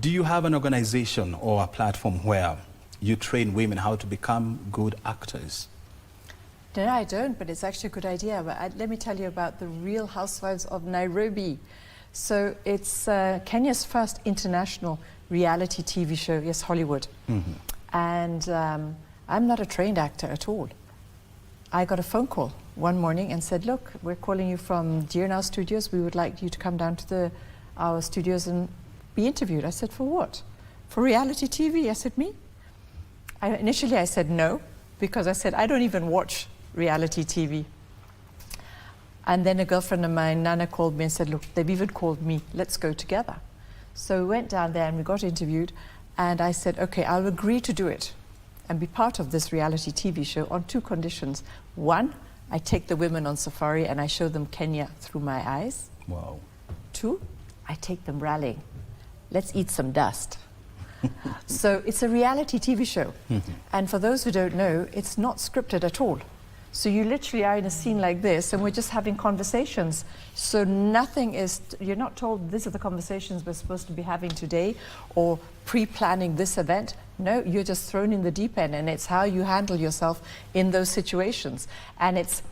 Do you have an organization or a platform where you train women how to become good actors? No, I don't, but it's actually a good idea. But let me tell you about the Real Housewives of Nairobi. So it's Kenya's first international reality TV show, yes, Hollywood. Mm-hmm. And I'm not a trained actor at all. I got a phone call one morning and said, look, we're calling you from Dear Now Studios. We would like you to come down to our studios and be interviewed. I said, for what? For reality TV? I said, me? Initially I said no, because I said, I don't even watch reality TV. And then a girlfriend of mine, Nana, called me and said, look, they've even called me, let's go together. So we went down there and we got interviewed, and I said, okay, I'll agree to do it and be part of this reality TV show on 2 conditions. 1, I take the women on safari and I show them Kenya through my eyes. Wow. 2, I take them rallying. Let's eat some dust. So it's a reality TV show. And for those who don't know, it's not scripted at all. So you literally are in a scene like this and we're just having conversations. So nothing is, you're not told these are the conversations we're supposed to be having today or pre-planning this event. No, you're just thrown in the deep end, and it's how you handle yourself in those situations. And it's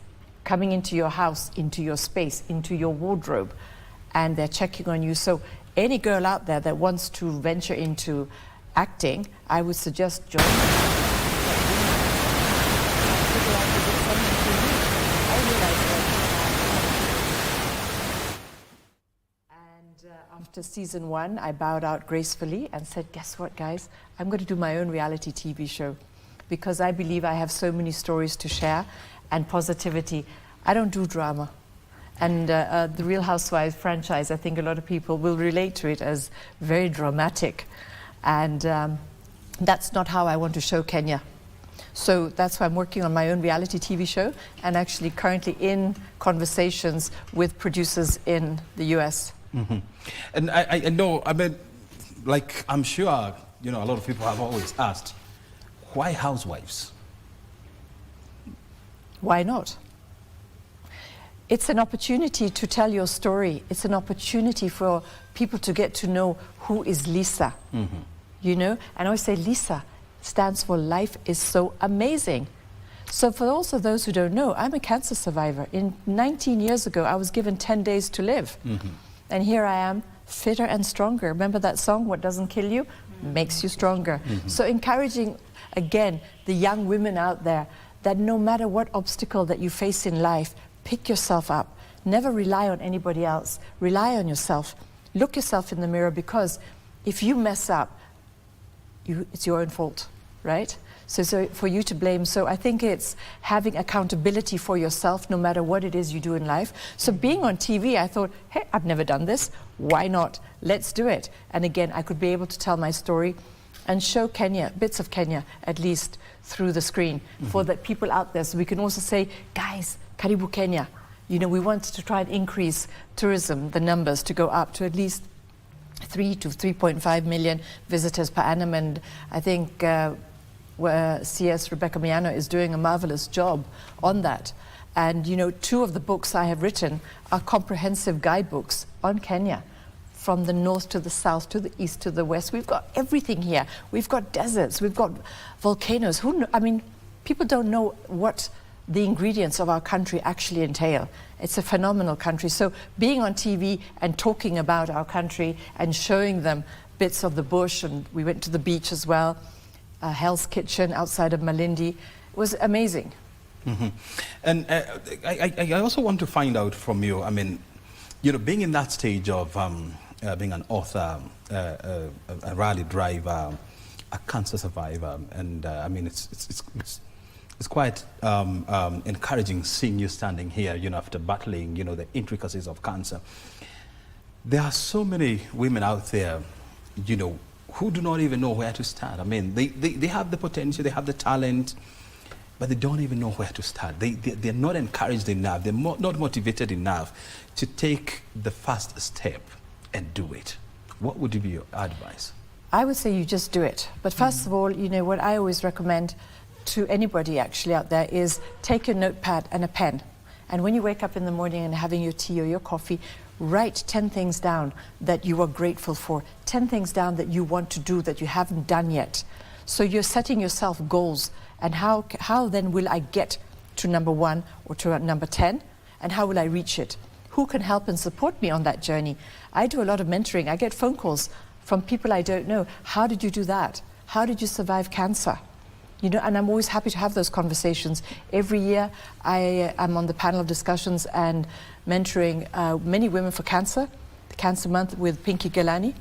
coming into your house, into your space, into your wardrobe, and they're checking on you. So any girl out there that wants to venture into acting, I would suggest join. After season 1, I bowed out gracefully and said, guess what, guys? I'm going to do my own reality TV show because I believe I have so many stories to share and positivity. I don't do drama. And the Real Housewives franchise, I think a lot of people will relate to it as very dramatic. And that's not how I want to show Kenya. So that's why I'm working on my own reality TV show and actually currently in conversations with producers in the US. Mm-hmm. And I know, I mean, like, I'm sure, you know, a lot of people have always asked, why housewives? Why not? It's an opportunity to tell your story. It's an opportunity for people to get to know who is Lisa. Mm-hmm. You know, and I always say Lisa stands for life is so amazing. So for also those who don't know, I'm a cancer survivor. 19 years ago, I was given 10 days to live. Mm-hmm. And here I am, fitter and stronger. Remember that song, What Doesn't Kill You Makes You Stronger. Mm-hmm. So encouraging, again, the young women out there that no matter what obstacle that you face in life, pick yourself up. Never rely on anybody else. Rely on yourself. Look yourself in the mirror, because if you mess up, it's your own fault, right? So for you to blame. So I think it's having accountability for yourself no matter what it is you do in life. So being on TV, I thought, hey, I've never done this. Why not? Let's do it. And again, I could be able to tell my story and show Kenya, bits of Kenya, at least through the screen, for the people out there. So we can also say, guys, Karibu Kenya. You know, we want to try and increase tourism, the numbers to go up to at least 3 to 3.5 million visitors per annum. And I think where CS Rebecca Miano is doing a marvelous job on that. And you know, 2 of the books I have written are comprehensive guidebooks on Kenya, from the north to the south, to the east to the west. We've got everything here. We've got deserts, we've got volcanoes. I mean, people don't know what the ingredients of our country actually entail. It's a phenomenal country. So being on TV and talking about our country and showing them bits of the bush, and we went to the beach as well, Hell's Kitchen outside of Malindi, was amazing. Mm-hmm. And I also want to find out from you, I mean, you know, being in that stage of being an author, a rally driver, a cancer survivor, and I mean, it's quite encouraging seeing you standing here, you know, after battling, you know, the intricacies of cancer. There are so many women out there, you know, who do not even know where to start. I mean, they have the potential, they have the talent, but they don't even know where to start. They're not encouraged enough, they're not motivated enough to take the first step and do it. What would be your advice? I would say you just do it. But first of all, you know, what I always recommend to anybody actually out there is take a notepad and a pen. And when you wake up in the morning and having your tea or your coffee, write 10 things down that you are grateful for, 10 things down that you want to do that you haven't done yet. So you're setting yourself goals, and how then will I get to number 1 or to number 10, and how will I reach it? Who can help and support me on that journey? I do a lot of mentoring. I get phone calls from people I don't know. How did you do that? How did you survive cancer? You know, and I'm always happy to have those conversations. Every year I am on the panel of discussions and mentoring many women for cancer, the Cancer Month with Pinky Galani.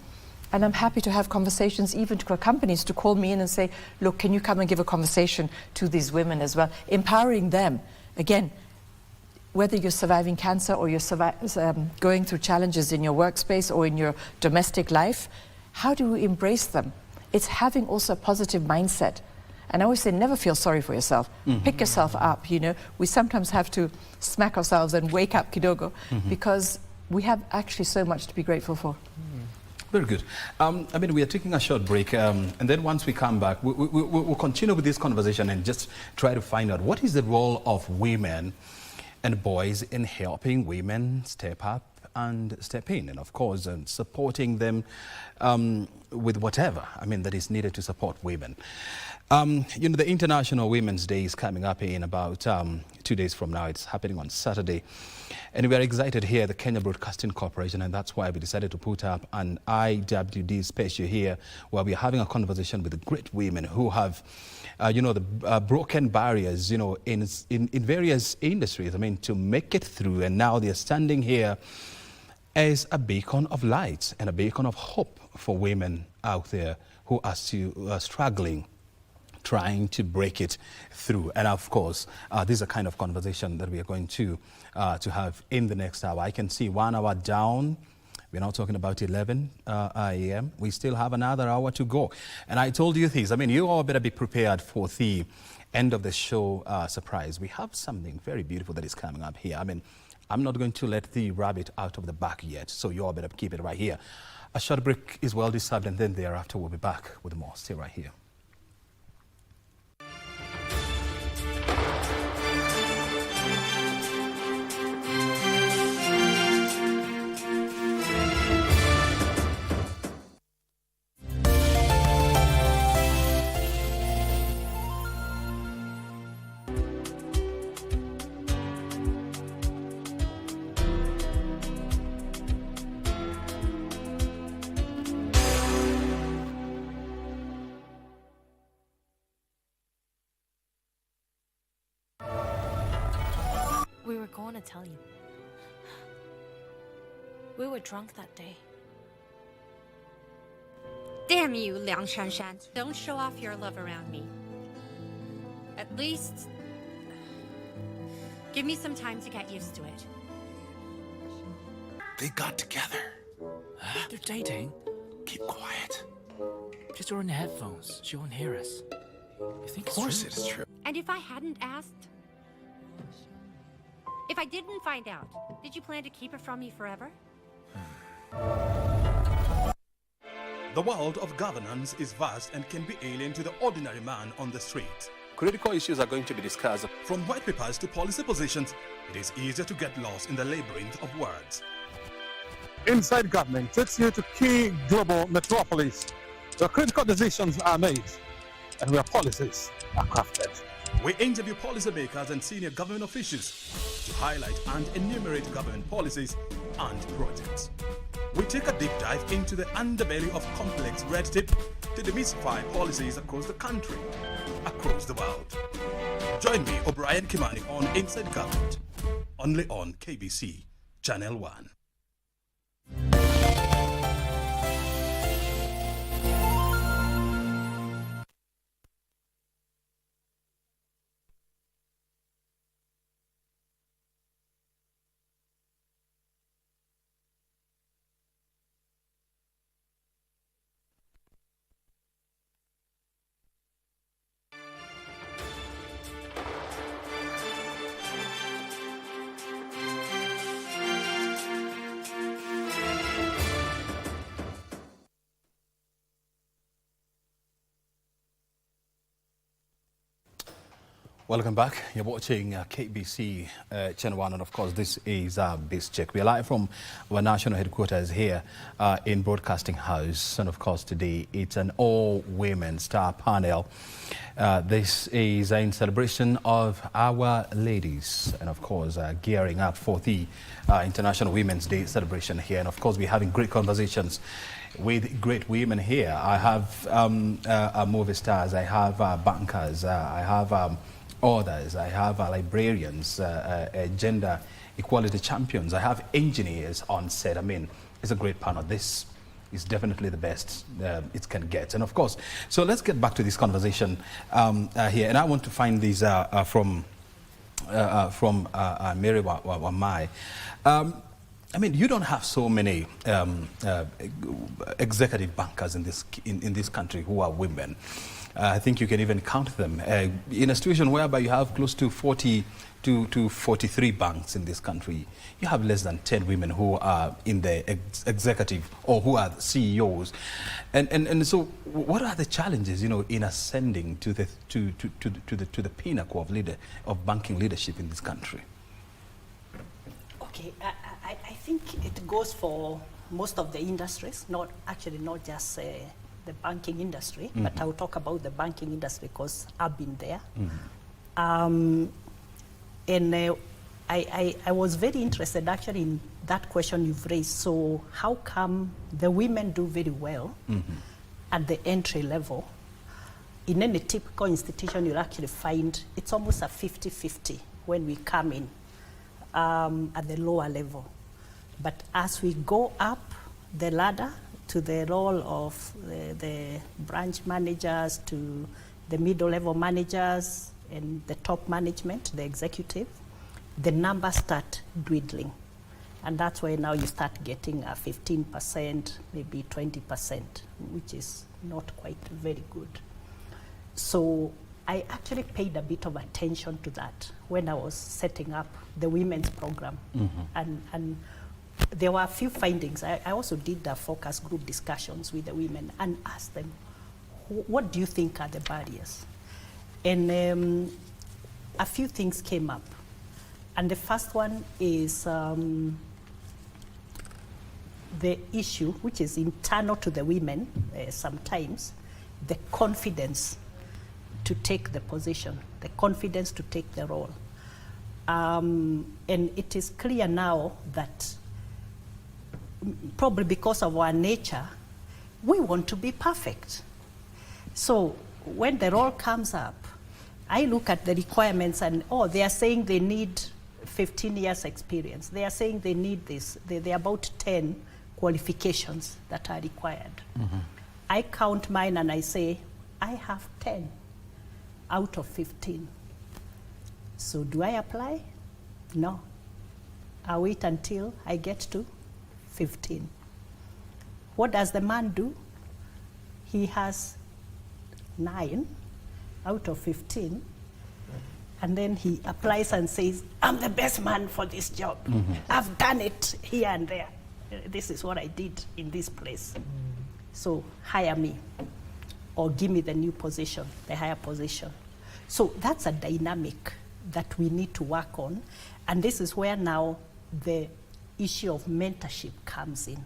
And I'm happy to have conversations, even to companies to call me in and say, look, can you come and give a conversation to these women as well? Empowering them. Again, whether you're surviving cancer or you're going through challenges in your workspace or in your domestic life, how do you embrace them? It's having also a positive mindset. And I always say, never feel sorry for yourself. Pick yourself up, you know. We sometimes have to smack ourselves and wake up kidogo because we have actually so much to be grateful for. Very good. I mean, we are taking a short break, and then once we come back, we'll continue with this conversation and just try to find out what is the role of women and boys in helping women step up and step in, and of course, supporting them with whatever, I mean, that is needed to support women. You know, the International Women's Day is coming up in about 2 days from now. It's happening on Saturday. And we are excited here at the Kenya Broadcasting Corporation, and that's why we decided to put up an IWD special here, where we are having a conversation with great women who have, you know, broken barriers, you know, in various industries, I mean, to make it through. And now they're standing here as a beacon of light and a beacon of hope for women out there who are still struggling, trying to break it through. And of course, this is a kind of conversation that we are going to have in the next hour. I can see 1 hour down. We're now talking about 11 a.m. We still have another hour to go. And I told you this, I mean, you all better be prepared for the end of the show surprise. We have something very beautiful that is coming up here. I mean, I'm not going to let the rabbit out of the bag yet, so you all better keep it right here. A short break is well deserved, and then thereafter we'll be back with more. Stay right here. We were going to tell you. We were drunk that day. Damn you, Liang Shanshan. Don't show off your love around me. At least, give me some time to get used to it. They got together. Huh? They're dating. Keep quiet. Just her in the headphones. She won't hear us. You think Of course it is true. And if I hadn't asked? If I didn't find out, did you plan to keep it from me forever? The world of governance is vast and can be alien to the ordinary man on the street. Critical issues are going to be discussed. From white papers to policy positions, it is easier to get lost in the labyrinth of words. Inside Government takes you to key global metropolis where critical decisions are made and where policies are crafted. We interview policymakers and senior government officials to highlight and enumerate government policies and projects. We take a deep dive into the underbelly of complex red tape to demystify policies across the country, across the world. Join me, O'Brien Kimani, on Inside Government, only on KBC Channel 1. Welcome back. You're watching KBC Channel 1, and of course this is Biz Check. We're live from our national headquarters here in Broadcasting House, and of course today it's an all-women star panel. This is in celebration of our ladies, and of course gearing up for the International Women's Day celebration here, and of course we're having great conversations with great women here. I have movie stars, I have bankers, I have others, I have librarians, gender equality champions, I have engineers on set. I mean, it's a great panel. This is definitely the best it can get. And of course, so let's get back to this conversation here. And I want to find these from Mary Wamai. I mean, you don't have so many executive bankers in this country who are women. I think you can even count them. In a situation whereby you have close to 40 to 43 banks in this country, you have less than 10 women who are in the executive or who are CEOs. And so what are the challenges, you know, in ascending to the pinnacle of banking leadership in this country? Okay, I think it goes for most of the industries, not just the banking industry, but I'll talk about the banking industry because I've been there. And I was very interested actually in that question you've raised. So how come the women do very well at the entry level? In any typical institution, you'll actually find it's almost a 50-50 when we come in at the lower level. But as we go up the ladder to the role of the branch managers, to the middle level managers and the top management, the executive, the numbers start dwindling. And that's why now you start getting a 15%, maybe 20%, which is not quite very good. So I actually paid a bit of attention to that when I was setting up the women's program. And there were a few findings. I also did the focus group discussions with the women and asked them, what do you think are the barriers? And a few things came up. And the first one is the issue, which is internal to the women sometimes, the confidence to take the position, the confidence to take the role. And it is clear now that probably because of our nature, we want to be perfect. So when the role comes up, I look at the requirements and, they are saying they need 15 years experience. They are saying they need this. There are about 10 qualifications that are required. I count mine and I say, I have 10 out of 15. So do I apply? No. I wait until I get to 15. What does the man do? He has 9 out of 15, and then he applies and says, I'm the best man for this job. I've done it here and there. This is what I did in this place. So hire me, or give me the new position, the higher position. So that's a dynamic that we need to work on, and this is where now the issue of mentorship comes in.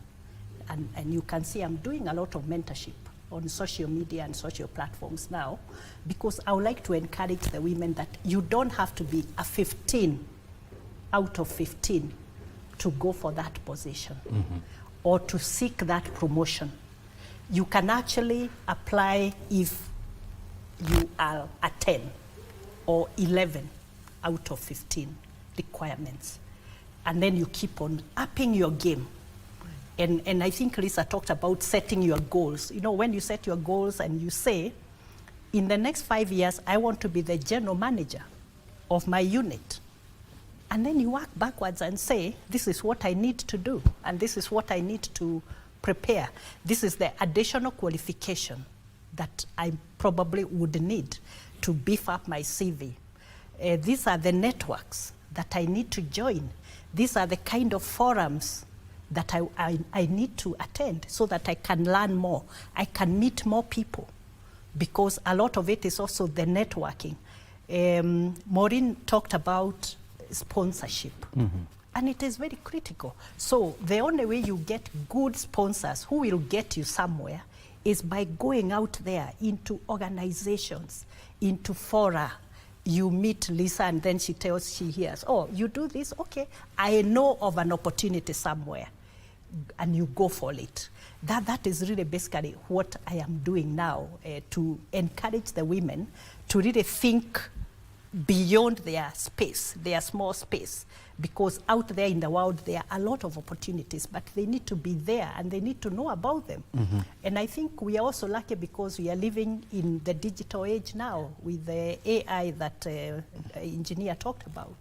And you can see I'm doing a lot of mentorship on social media and social platforms now, because I would like to encourage the women that you don't have to be a 15 out of 15 to go for that position or to seek that promotion. You can actually apply if you are a 10 or 11 out of 15 requirements. And then you keep on upping your game. And I think Lisa talked about setting your goals. You know, when you set your goals and you say, in the next 5 years, I want to be the general manager of my unit. And then you work backwards and say, this is what I need to do, and this is what I need to prepare. This is the additional qualification that I probably would need to beef up my CV. These are the networks that I need to join. These are the kind of forums that I need to attend so that I can learn more. I can meet more people, because a lot of it is also the networking. Maureen talked about sponsorship. And it is very critical. So the only way you get good sponsors who will get you somewhere is by going out there into organizations, into fora. You meet Lisa and then she hears, oh, you do this? Okay, I know of an opportunity somewhere. And you go for it. That is really basically what I am doing now, to encourage the women to really think beyond their space, their small space, because out there in the world there are a lot of opportunities, but they need to be there and they need to know about them. And I think we are also lucky because we are living in the digital age now with the AI that engineer talked about.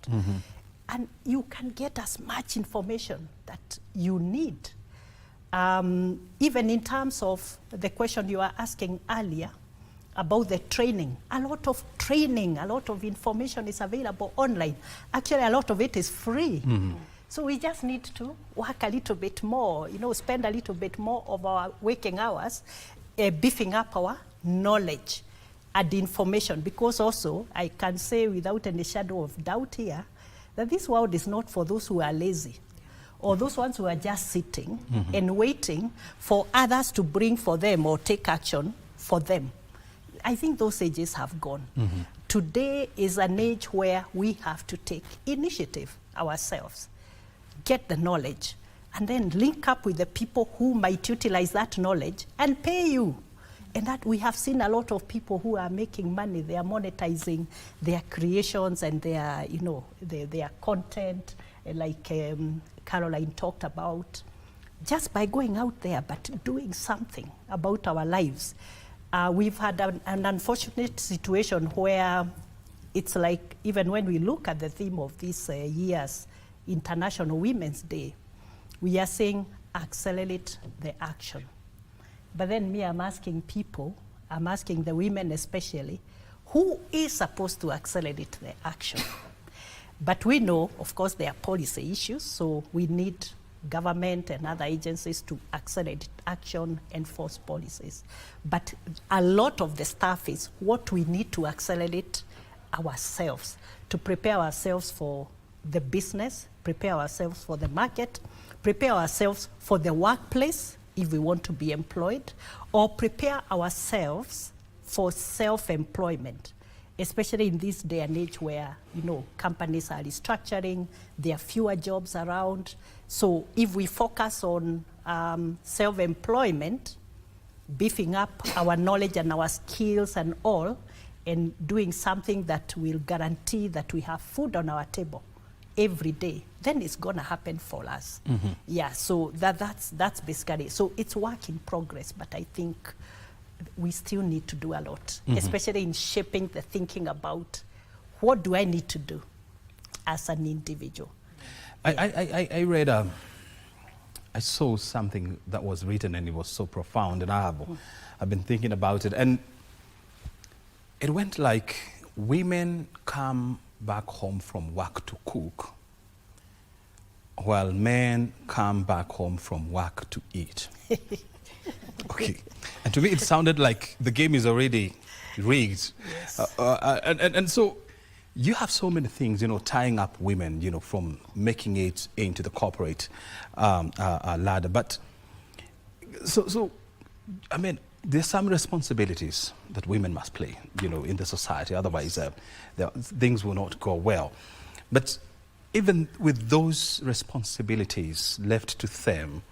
And you can get as much information that you need. Even in terms of the question you were asking earlier about the training, a lot of training, a lot of information is available online. Actually, a lot of it is free. So we just need to work a little bit more, spend a little bit more of our waking hours beefing up our knowledge and information, because also I can say without any shadow of doubt here that this world is not for those who are lazy or those ones who are just sitting and waiting for others to bring for them or take action for them. I think those ages have gone. Today is an age where we have to take initiative ourselves, get the knowledge, and then link up with the people who might utilize that knowledge and pay you. And that we have seen a lot of people who are making money. They are monetizing their creations and their, their content, like Caroline talked about, just by going out there, but doing something about our lives. We've had an unfortunate situation where it's like, even when we look at the theme of this year's International Women's Day, we are saying accelerate the action. But then I'm asking people, I'm asking the women especially, who is supposed to accelerate the action? But we know, of course, there are policy issues, so we need government and other agencies to accelerate action, enforce policies. But a lot of the stuff is what we need to accelerate ourselves, to prepare ourselves for the business, prepare ourselves for the market, prepare ourselves for the workplace if we want to be employed, or prepare ourselves for self-employment, especially in this day and age where, companies are restructuring, there are fewer jobs around. So if we focus on self-employment, beefing up our knowledge and our skills and all, and doing something that will guarantee that we have food on our table every day, then it's going to happen for us. Yeah, so that's basically, so it's work in progress, but I think we still need to do a lot, especially in shaping the thinking about what do I need to do as an individual. I read, I saw something that was written and it was so profound, and I've been thinking about it, and it went like, women come back home from work to cook, while men come back home from work to eat. Okay. And to me, it sounded like the game is already rigged. Yes. And so you have so many things, tying up women, from making it into the corporate ladder. But so, I mean, there's some responsibilities that women must play, in the society. Otherwise, things will not go well. But even with those responsibilities left to them,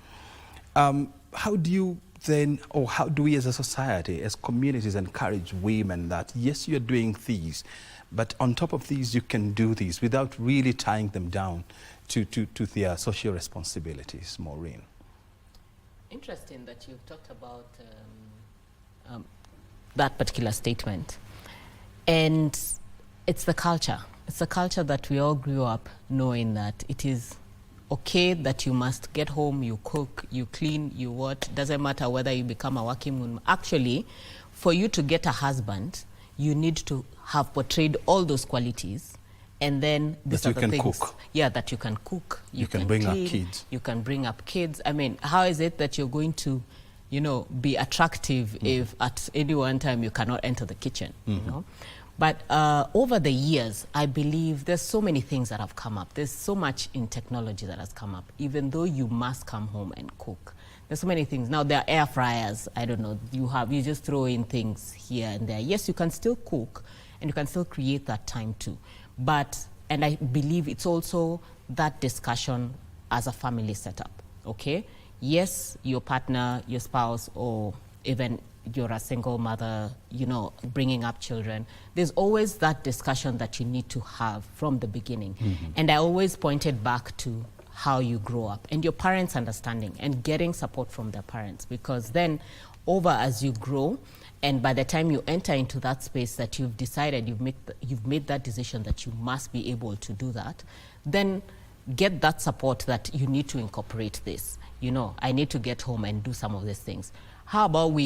how do you then, or how do we as a society, as communities, encourage women that, yes, you're doing these, but on top of these, you can do these without really tying them down to their social responsibilities, Maureen? Interesting that you've talked about that particular statement. And it's the culture. It's the culture that we all grew up knowing that it is okay that you must get home, you cook, you clean, you what, doesn't matter whether you become a working woman. Actually, for you to get a husband, you need to have portrayed all those qualities, and then these are the things. Cook. Yeah, that you can cook, you can bring clean, up kids. You can bring up kids. I mean, how is it that you're going to, be attractive if at any one time you cannot enter the kitchen, But over the years, I believe there's so many things that have come up. There's so much in technology that has come up, even though you must come home and cook. There's so many things. Now, there are air fryers. I don't know. You just throw in things here and there. Yes, you can still cook, and you can still create that time too. And I believe it's also that discussion as a family setup, okay? Yes, your partner, your spouse, or even you're a single mother, you know, bringing up children, there's always that discussion that you need to have from the beginning. And I always pointed back to how you grow up and your parents' understanding and getting support from their parents, because then as you grow, and by the time you enter into that space that you've decided, you've made that decision that you must be able to do that, then get that support that you need to incorporate this. You know, I need to get home and do some of these things. How about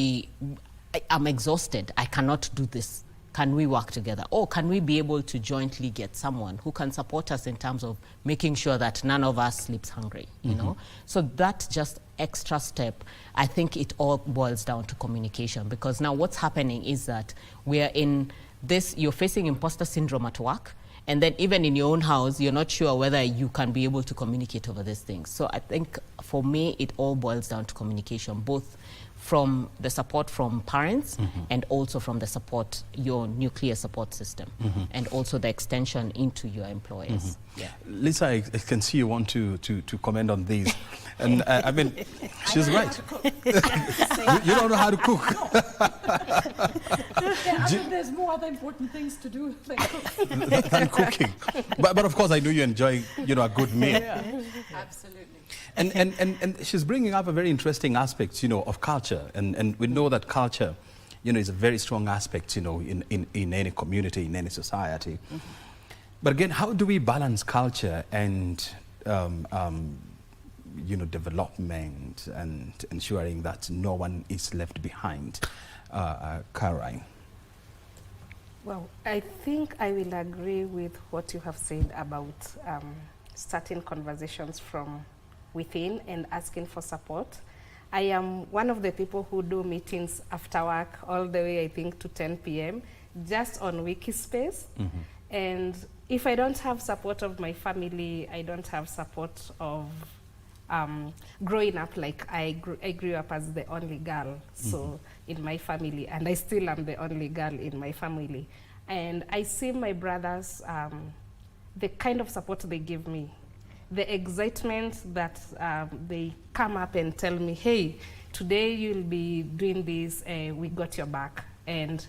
I'm exhausted, I cannot do this. Can we work together? Or can we be able to jointly get someone who can support us in terms of making sure that none of us sleeps hungry, you know? So that just extra step, I think it all boils down to communication, because now what's happening is that we're in this, you're facing imposter syndrome at work, and then even in your own house, you're not sure whether you can be able to communicate over these things. So I think for me, it all boils down to communication, both from the support from parents and also from the support, your nuclear support system, and also the extension into your employers. Yeah. Lisa, I can see you want to comment on these. And I mean, she's right. You don't know how to cook. I think there's more other important things to do than cooking. But of course, I know you enjoy, you know, a good meal. Yeah, absolutely. And she's bringing up a very interesting aspect, you know, of culture. And we know that culture, you know, is a very strong aspect, you know, in any community, in any society. But again, how do we balance culture and, you know, development and ensuring that no one is left behind? Caroline. Well, I think I will agree with what you have said about starting conversations from within and asking for support. I am one of the people who do meetings after work all the way, I think, to 10 p.m. just on Wikispace. And if I don't have support of my family, I don't have support of growing up. Like I grew up as the only girl, so in my family, and I still am the only girl in my family. And I see my brothers, the kind of support they give me, the excitement that they come up and tell me, hey, today you'll be doing this, we got your back. And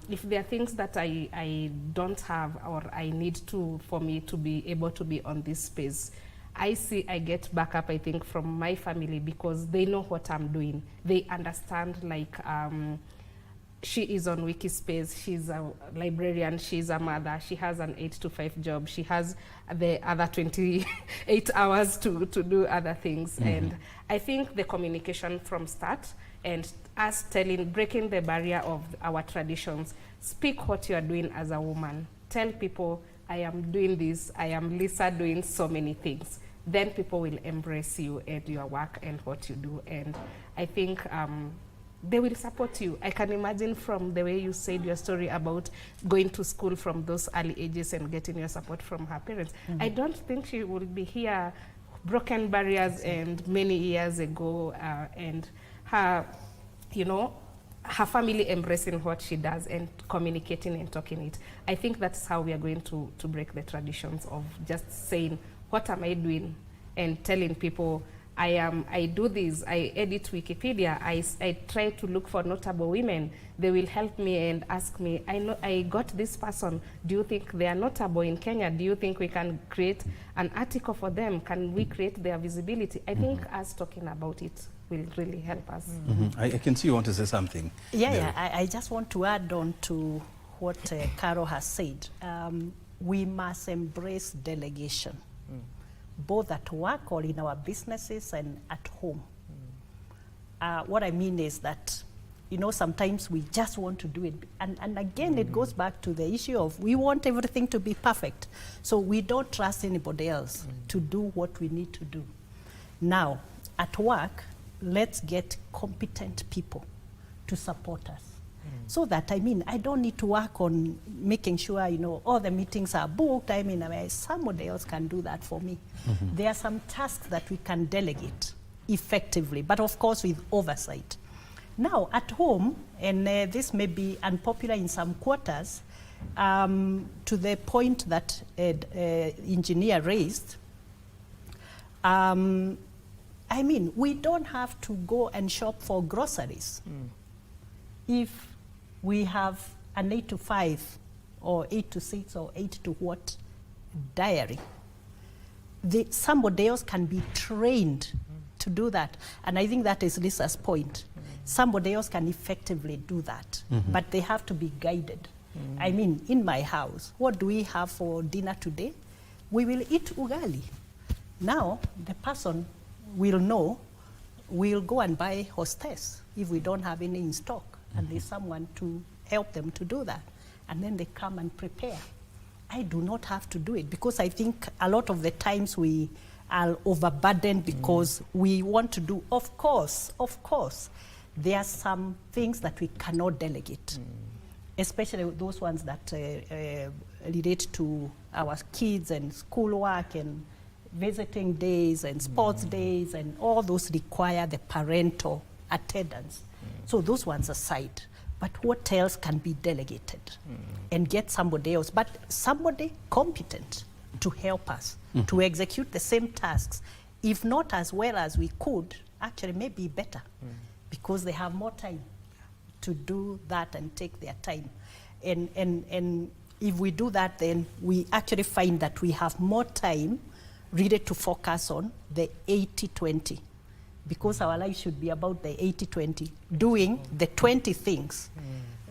if there are things that I don't have or I need to, for me to be able to be on this space, I get backup, I think, from my family, because they know what I'm doing. They understand, like, she is on Wikispace, she's a librarian, she's a mother, she has an 8-to-5 job, she has the other 28 hours to do other things. And I think the communication from start and us breaking the barrier of our traditions, speak what you are doing as a woman. Tell people, I am doing this, I am Lisa doing so many things. Then people will embrace you and your work and what you do. And I think they will support you. I can imagine from the way you said your story about going to school from those early ages and getting your support from her parents. I don't think she will be here, broken barriers and many years ago, and her, you know, her family embracing what she does and communicating and talking it. I think that's how we are going to break the traditions of just saying, what am I doing? And telling people, I do this, I edit Wikipedia, I try to look for notable women. They will help me and ask me, I got this person, do you think they are notable in Kenya? Do you think we can create an article for them? Can we create their visibility? I think us talking about it will really help us. I can see you want to say something. Yeah, I just want to add on to what Caro has said. We must embrace delegation, both at work or in our businesses and at home. What I mean is that, you know, sometimes we just want to do it. And again, it goes back to the issue of we want everything to be perfect. So we don't trust anybody else to do what we need to do. Now, at work, let's get competent people to support us. So that, I mean, I don't need to work on making sure, you know, all the meetings are booked. I mean, somebody else can do that for me. There are some tasks that we can delegate effectively, but of course with oversight. Now, at home, and this may be unpopular in some quarters, to the point that engineer raised, I mean, we don't have to go and shop for groceries. If we have an 8 to 5 or 8 to 6 or 8 to what diary, somebody else can be trained to do that. And I think that is Lisa's point. Somebody else can effectively do that, but they have to be guided. I mean, in my house, what do we have for dinner today? We will eat ugali. Now, the person will know, we'll go and buy hostess if we don't have any in stock, and there's someone to help them to do that. And then they come and prepare. I do not have to do it, because I think a lot of the times we are overburdened because we want to do, of course, there are some things that we cannot delegate, especially those ones that relate to our kids and schoolwork and visiting days and sports days, and all those require the parental attendance. So those ones aside, but what else can be delegated and get somebody else, but somebody competent to help us to execute the same tasks, if not as well as we could, actually maybe better, because they have more time to do that and take their time. And if we do that, then we actually find that we have more time really to focus on the 80-20, because our life should be about the 80-20, doing the 20 things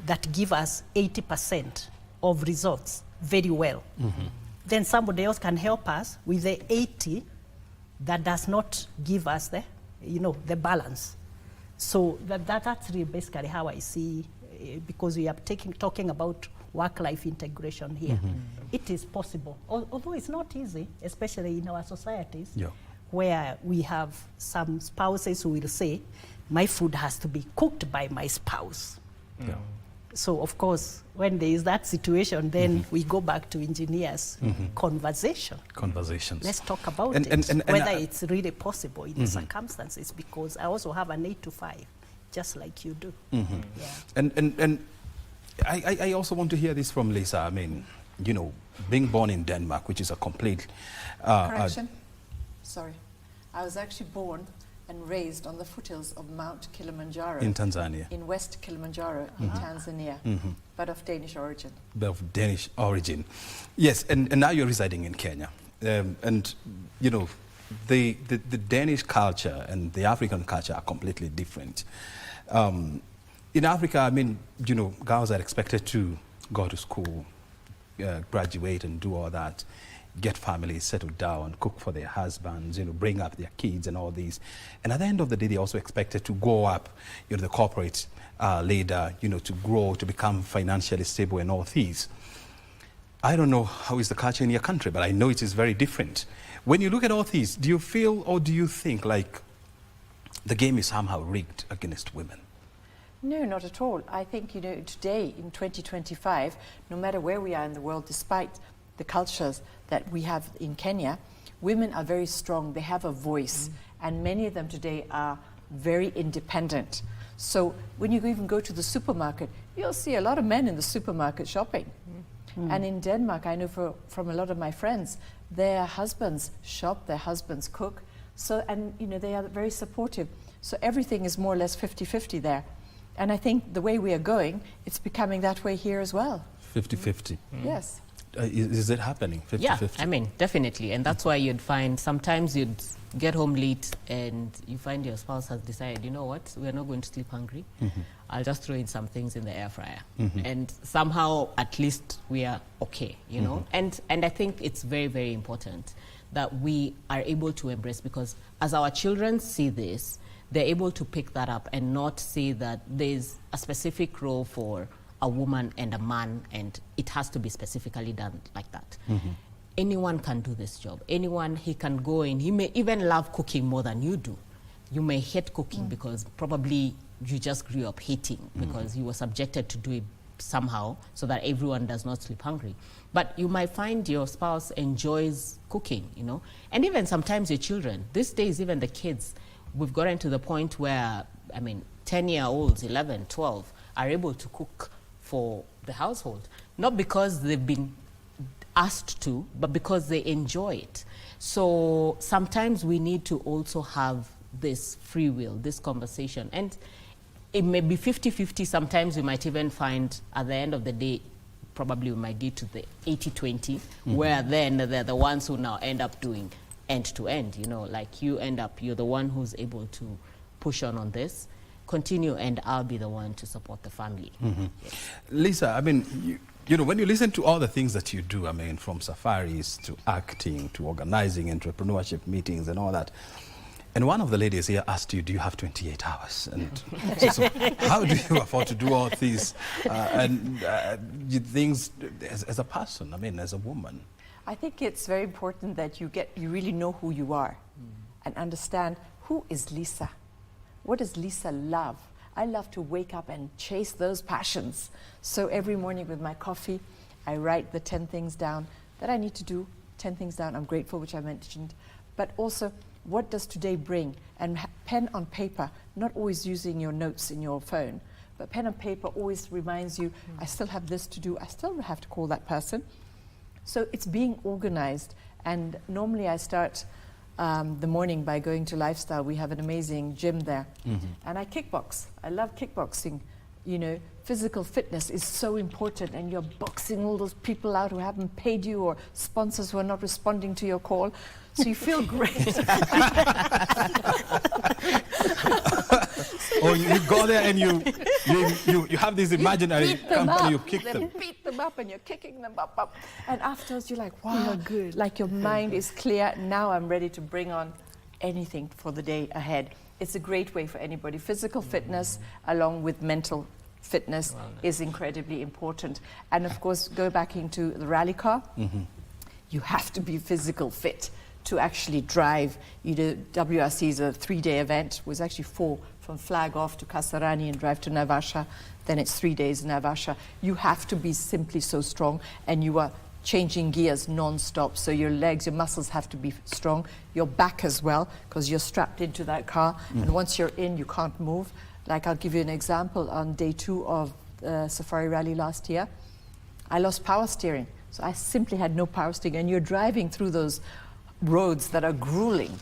that give us 80% of results very well. Then somebody else can help us with the 80 that does not give us the, you know, the balance. So that's really basically how I see, because we are talking about work-life integration here. It is possible, although it's not easy, especially in our societies, where we have some spouses who will say, my food has to be cooked by my spouse. So of course, when there is that situation, then we go back to engineers' conversations. Let's talk about whether it's really possible in the circumstances, because I also have an 8 to 5, just like you do. And I also want to hear this from Lisa. I mean, you know, being born in Denmark, which is a complete... Correction. Sorry. I was actually born and raised on the foothills of Mount Kilimanjaro. In Tanzania. In West Kilimanjaro, in Tanzania, but of Danish origin. Yes, and now you're residing in Kenya. And, you know, the Danish culture and the African culture are completely different. In Africa, I mean, you know, girls are expected to go to school, graduate and do all that, get families settled down, cook for their husbands, you know, bring up their kids and all these. And at the end of the day, they're also expected to go up, you know, the corporate ladder, you know, to grow, to become financially stable and all these. I don't know how is the culture in your country, but I know it is very different. When you look at all these, do you feel or do you think like the game is somehow rigged against women? No, not at all. I think, you know, today in 2025, no matter where we are in the world, despite the cultures that we have in Kenya, women are very strong. They have a voice, and many of them today are very independent. So when you even go to the supermarket, you'll see a lot of men in the supermarket shopping. And in Denmark, I know from a lot of my friends, their husbands shop, their husbands cook. So, and you know, they are very supportive. So everything is more or less 50-50 there. And I think the way we are going, it's becoming that way here as well. 50-50. Yes. Is it happening, 50-50? Yeah, I mean, definitely. And that's why you'd find sometimes you'd get home late and you find your spouse has decided, you know what, we're not going to sleep hungry. I'll just throw in some things in the air fryer. And somehow, at least, we are okay, you know? And I think it's very, very important that we are able to embrace, because as our children see this, they're able to pick that up and not say that there's a specific role for a woman and a man, and it has to be specifically done like that. Anyone can do this job. Anyone, he can go in. He may even love cooking more than you do. You may hate cooking because probably you just grew up hating because you were subjected to do it somehow so that everyone does not sleep hungry. But you might find your spouse enjoys cooking, you know, and even sometimes your children. These days, even the kids, we've gotten to the point where, I mean, 10-year-olds, 11, 12, are able to cook for the household. Not because they've been asked to, but because they enjoy it. So sometimes we need to also have this free will, this conversation. And it may be 50-50. Sometimes we might even find at the end of the day, probably we might get to the 80-20, where then they're the ones who now end up doing end-to-end, you know, like you're the one who's able to push on this, continue, and I'll be the one to support the family. Yes. Lisa, I mean, you know, when you listen to all the things that you do, I mean, from safaris to acting to organizing entrepreneurship meetings and all that, and one of the ladies here asked you, do you have 28 hours? And so how do you afford to do all these things as a person, I mean, as a woman? I think it's very important that you really know who you are and understand who is Lisa. What does Lisa love? I love to wake up and chase those passions. So every morning with my coffee, I write the 10 things down that I need to do, 10 things down. I'm grateful, which I mentioned, but also what does today bring? And pen on paper, not always using your notes in your phone, but pen on paper always reminds you, I still have this to do, I still have to call that person. So it's being organized, and normally I start the morning by going to Lifestyle. We have an amazing gym there, and I kickbox. I love kickboxing. You know, physical fitness is so important, and you're boxing all those people out who haven't paid you or sponsors who are not responding to your call. So you feel great. Or you go there and you have this imaginary company, you kick them. Beat them up and you're kicking them up. And afterwards you're like, wow, you're good. Like your mind is clear. Now I'm ready to bring on anything for the day ahead. It's a great way for anybody. Physical fitness along with mental fitness is incredibly important. And of course, go back into the rally car. You have to be physical fit to actually drive. You know, WRC is a 3-day event. It was actually 4, from Flag off to Kasarani and drive to Naivasha. Then it's 3 days in Naivasha. You have to be simply so strong, and you are changing gears non-stop. So your legs, your muscles have to be strong. Your back as well, because you're strapped into that car. And once you're in, you can't move. Like, I'll give you an example. On day 2 of Safari Rally last year, I lost power steering. So I simply had no power steering. And you're driving through those roads that are grueling,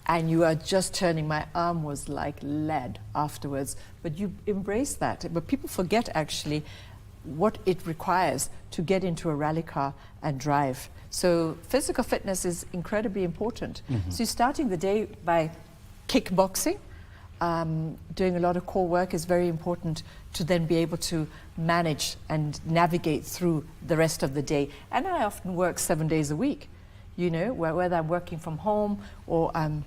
and you are just turning. My arm was like lead afterwards, but you embrace that. But people forget actually what it requires to get into a rally car and drive. So physical fitness is incredibly important. So you're starting the day by kickboxing. Doing a lot of core work is very important to then be able to manage and navigate through the rest of the day. And I often work 7 days a week. You know, whether I'm working from home or I'm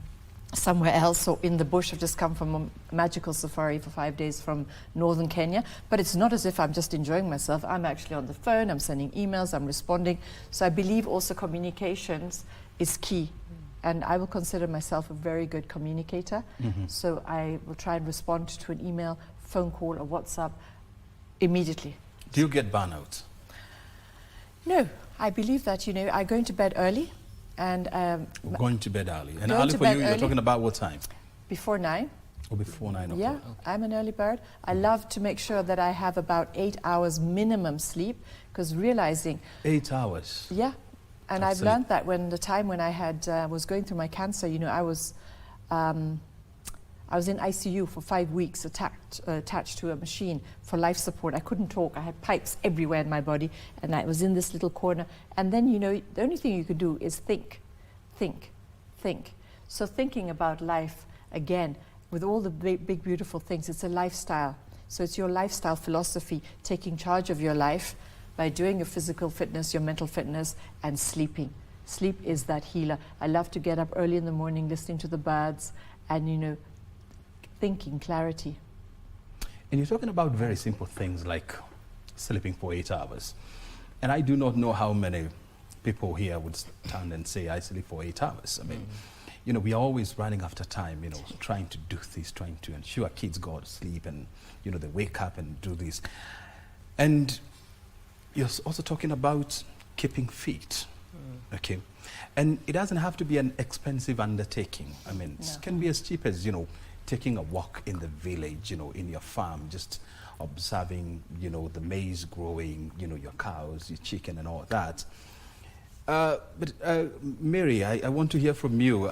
somewhere else or in the bush. I've just come from a magical safari for 5 days from northern Kenya. But it's not as if I'm just enjoying myself. I'm actually on the phone, I'm sending emails, I'm responding. So I believe also communications is key. And I will consider myself a very good communicator. So I will try and respond to an email, phone call, or WhatsApp immediately. Do you get burnout? No, I believe that, you know, I go into bed early. And going to bed early. And early for you, you're talking about what time? Before 9. Or before 9 o'clock? Yeah, okay. I'm an early bird. I love to make sure that I have about 8 hours minimum sleep, because realizing... 8 hours? Yeah, and I've learned that when the time when I had was going through my cancer, you know, I was in ICU for 5 weeks attached to a machine for life support. I couldn't talk. I had pipes everywhere in my body, and I was in this little corner. And then, you know, the only thing you could do is think. So thinking about life, again, with all the big, beautiful things, it's a lifestyle. So it's your lifestyle philosophy, taking charge of your life by doing your physical fitness, your mental fitness, and sleeping. Sleep is that healer. I love to get up early in the morning, listening to the birds, and, you know, thinking, clarity. And you're talking about very simple things like sleeping for 8 hours. And I do not know how many people here would stand and say, I sleep for 8 hours. I mean, you know, we are always running after time, you know, trying to do this, trying to ensure kids go to sleep and, you know, they wake up and do this. And you're also talking about keeping fit, okay? And it doesn't have to be an expensive undertaking. I mean, it can be as cheap as, you know, taking a walk in the village, you know, in your farm, just observing, you know, the maize growing, you know, your cows, your chicken and all that. But Mary, I want to hear from you.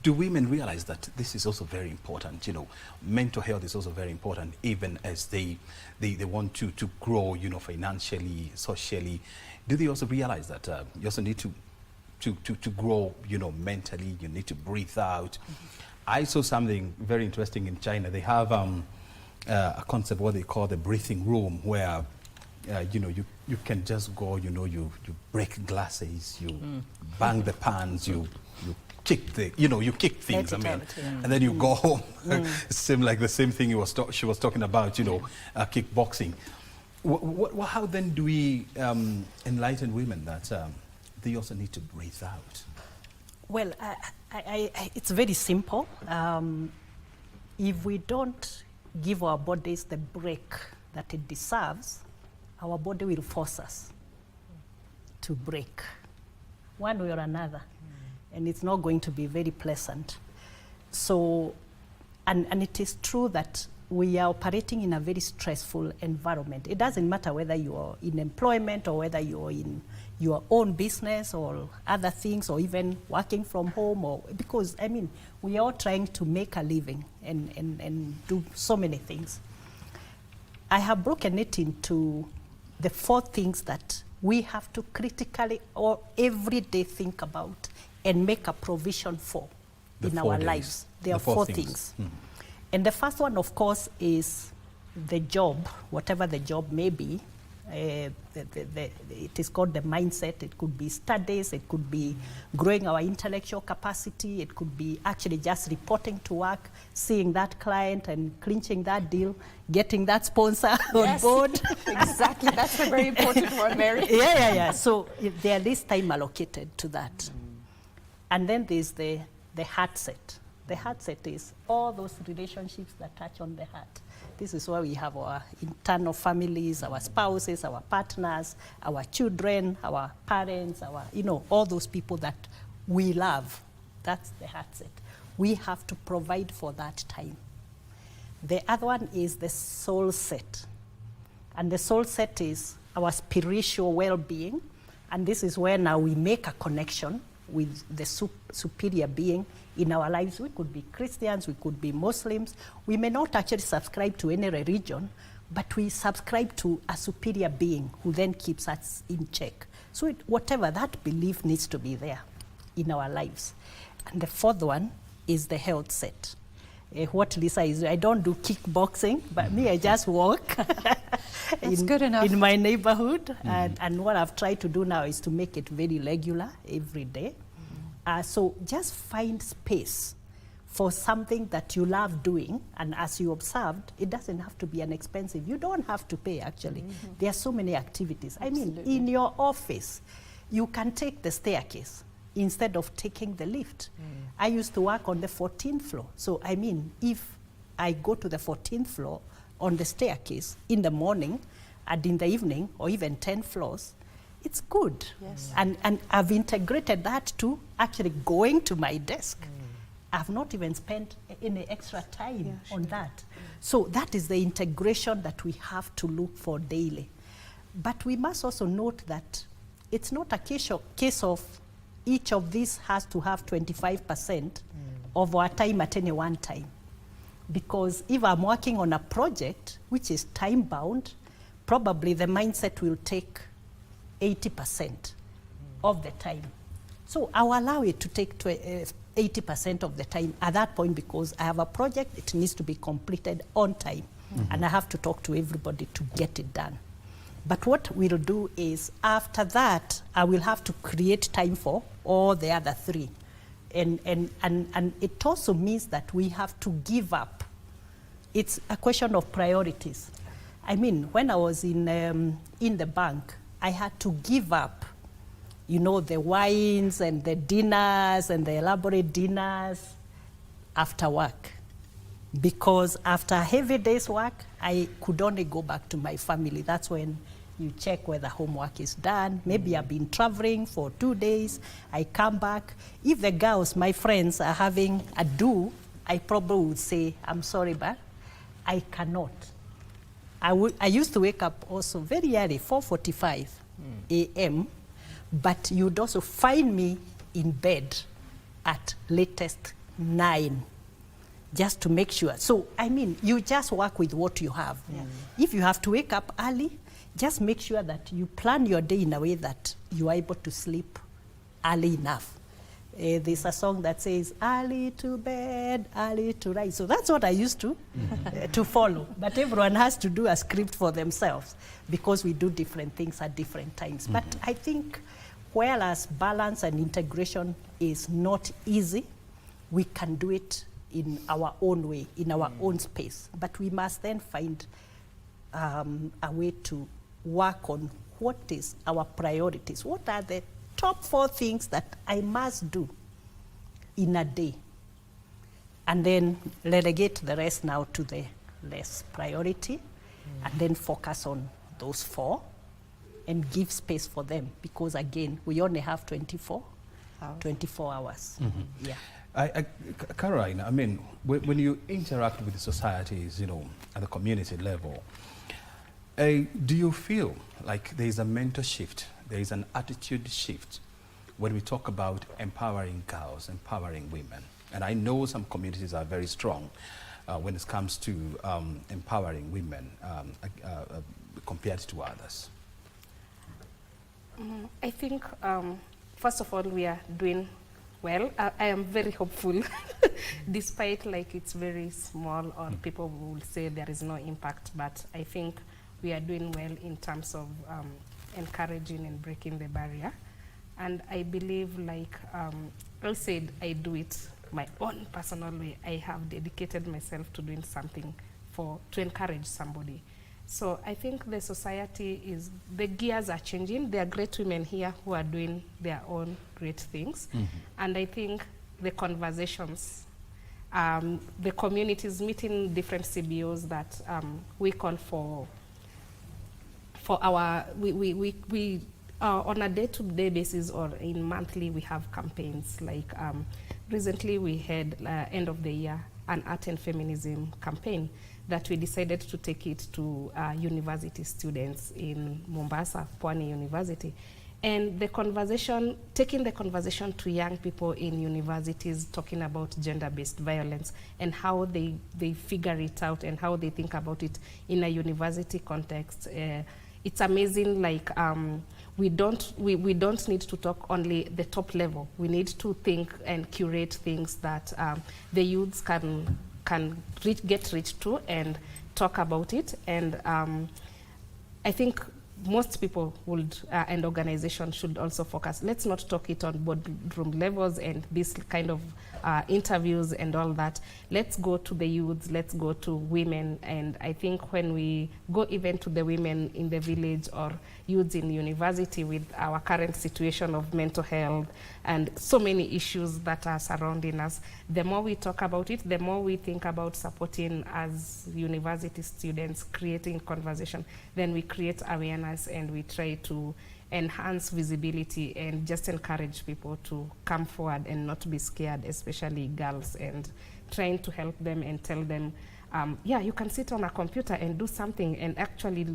Do women realize that this is also very important? You know, mental health is also very important, even as they want to grow, you know, financially, socially. Do they also realize that you also need to grow, you know, mentally? You need to breathe out. I saw something very interesting in China. They have a concept what they call the breathing room, where you know, you can just go, you know, you break glasses, you bang the pans, you kick the, you know, you kick things, I mean, and then you go home. It seemed like the same thing she was talking about, you know, kickboxing. How then do we enlighten women that they also need to breathe out? Well, it's very simple. If we don't give our bodies the break that it deserves, our body will force us to break one way or another. And it's not going to be very pleasant. So, and it is true that we are operating in a very stressful environment. It doesn't matter whether you are in employment or whether you are in your own business or other things, or even working from home, or because, I mean, we are all trying to make a living and do so many things. I have broken it into the 4 things that we have to critically or every day think about and make a provision for in our lives. There are 4 things. And the first one, of course, is the job, whatever the job may be. It is called the mindset. It could be studies, it could be growing our intellectual capacity, it could be actually just reporting to work, seeing that client and clinching that deal, getting that sponsor on board. Exactly, that's a very important one, Mary. Yeah. So there is time allocated to that. And then there's the heart set. The heart set is all those relationships that touch on the heart. This is where we have our internal families, our spouses, our partners, our children, our parents, our, you know, all those people that we love. That's the heart set. We have to provide for that time. The other one is the soul set. And the soul set is our spiritual well-being. And this is where now we make a connection with the superior being in our lives. We could be Christians, we could be Muslims. We may not actually subscribe to any religion, but we subscribe to a superior being who then keeps us in check. So whatever, that belief needs to be there in our lives. And the 4th one is the health set. What Lisa is, I don't do kickboxing, but me, I just walk in my neighborhood. And what I've tried to do now is to make it very regular every day. So just find space for something that you love doing. And as you observed, it doesn't have to be an expensive. You don't have to pay, actually. There are so many activities. Absolutely. I mean, in your office, you can take the staircase instead of taking the lift. I used to work on the 14th floor. So, I mean, if I go to the 14th floor on the staircase in the morning and in the evening, or even 10 floors, it's good. Yes. And I've integrated that to actually going to my desk. I've not even spent any extra time on that. So that is the integration that we have to look for daily. But we must also note that it's not a case of each of these has to have 25% of our time at any one time. Because if I'm working on a project which is time bound, probably the mindset will take 80% of the time. So I'll allow it to take 80% of the time at that point, because I have a project, it needs to be completed on time. And I have to talk to everybody to get it done. But what we'll do is, after that, I will have to create time for all the other 3. And it also means that we have to give up. It's a question of priorities. I mean, when I was in the bank, I had to give up, you know, the wines and the dinners and the elaborate dinners after work. Because after a heavy day's work, I could only go back to my family. That's when you check whether homework is done. Maybe I've been traveling for 2 days. I come back. If the girls, my friends, are having a do, I probably would say, I'm sorry, but I cannot. I used to wake up also very early, 4:45 a.m., but you'd also find me in bed at latest 9, just to make sure. So, I mean, you just work with what you have. Yeah. If you have to wake up early, just make sure that you plan your day in a way that you are able to sleep early enough. There's a song that says, early to bed, early to rise. So that's what I used to, to follow. But everyone has to do a script for themselves because we do different things at different times. But I think whereas balance and integration is not easy, we can do it in our own way, in our own space. But we must then find a way to work on what is our priorities. What are the top 4 things that I must do in a day? And then relegate the rest now to the less priority, and then focus on those 4 and give space for them, because again, we only have 24 hours. Yeah. Caroline, I mean, when you interact with the societies, you know, at the community level, do you feel like there is a mental shift, there is an attitude shift when we talk about empowering girls, empowering women? And I know some communities are very strong when it comes to empowering women compared to others. I think, first of all, we are doing well. I am very hopeful, despite like it's very small, or people will say there is no impact, but I think we are doing well in terms of encouraging and breaking the barrier. And I believe, like I said, I do it my own personal way. I have dedicated myself to doing something to encourage somebody. So I think the society is, the gears are changing. There are great women here who are doing their own great things. And I think the conversations, the communities meeting different CBOs that we call for our, we on a day-to-day basis or in monthly, we have campaigns. Like recently we had end of the year an art and feminism campaign that we decided to take it to university students in Mombasa, Pwani University. And the conversation, taking the conversation to young people in universities, talking about gender-based violence and how they figure it out and how they think about it in a university context. It's amazing, like we don't need to talk only the top level. We need to think and curate things that the youths can get reached to and talk about it. And I think most people would and organizations should also focus. Let's not talk it on boardroom levels and this kind of interviews and all that. Let's go to the youths, let's go to women. And I think when we go even to the women in the village or youths in university with our current situation of mental health and so many issues that are surrounding us, the more we talk about it, the more we think about supporting as university students, creating conversation, then we create awareness and we try to enhance visibility and just encourage people to come forward and not be scared, especially girls, and trying to help them and tell them, yeah, you can sit on a computer and do something and actually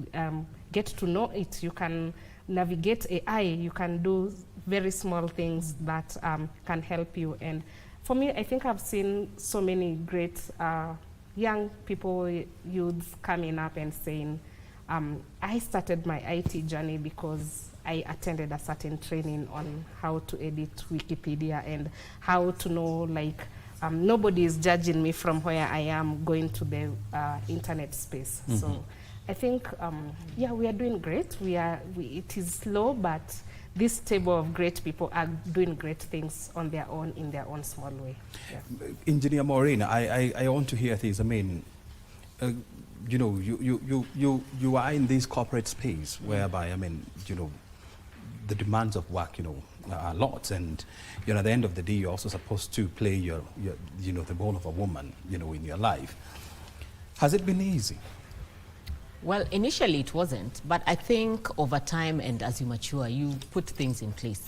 get to know it. You can navigate AI, you can do very small things that can help you. And for me, I think I've seen so many great young people, youths coming up and saying, I started my IT journey because I attended a certain training on how to edit Wikipedia and how to know, like, nobody is judging me from where I am going to the internet space. So I think, yeah, we are doing great. It is slow, but this table of great people are doing great things on their own, in their own small way. Yeah. Engineer Maureen, I want to hear things. I mean, you know, you are in this corporate space whereby, I mean, you know, the demands of work, are lots, and at the end of the day, you're also supposed to play your the role of a woman, in your life. Has it been easy? Well, initially it wasn't, but I think over time and as you mature, you put things in place.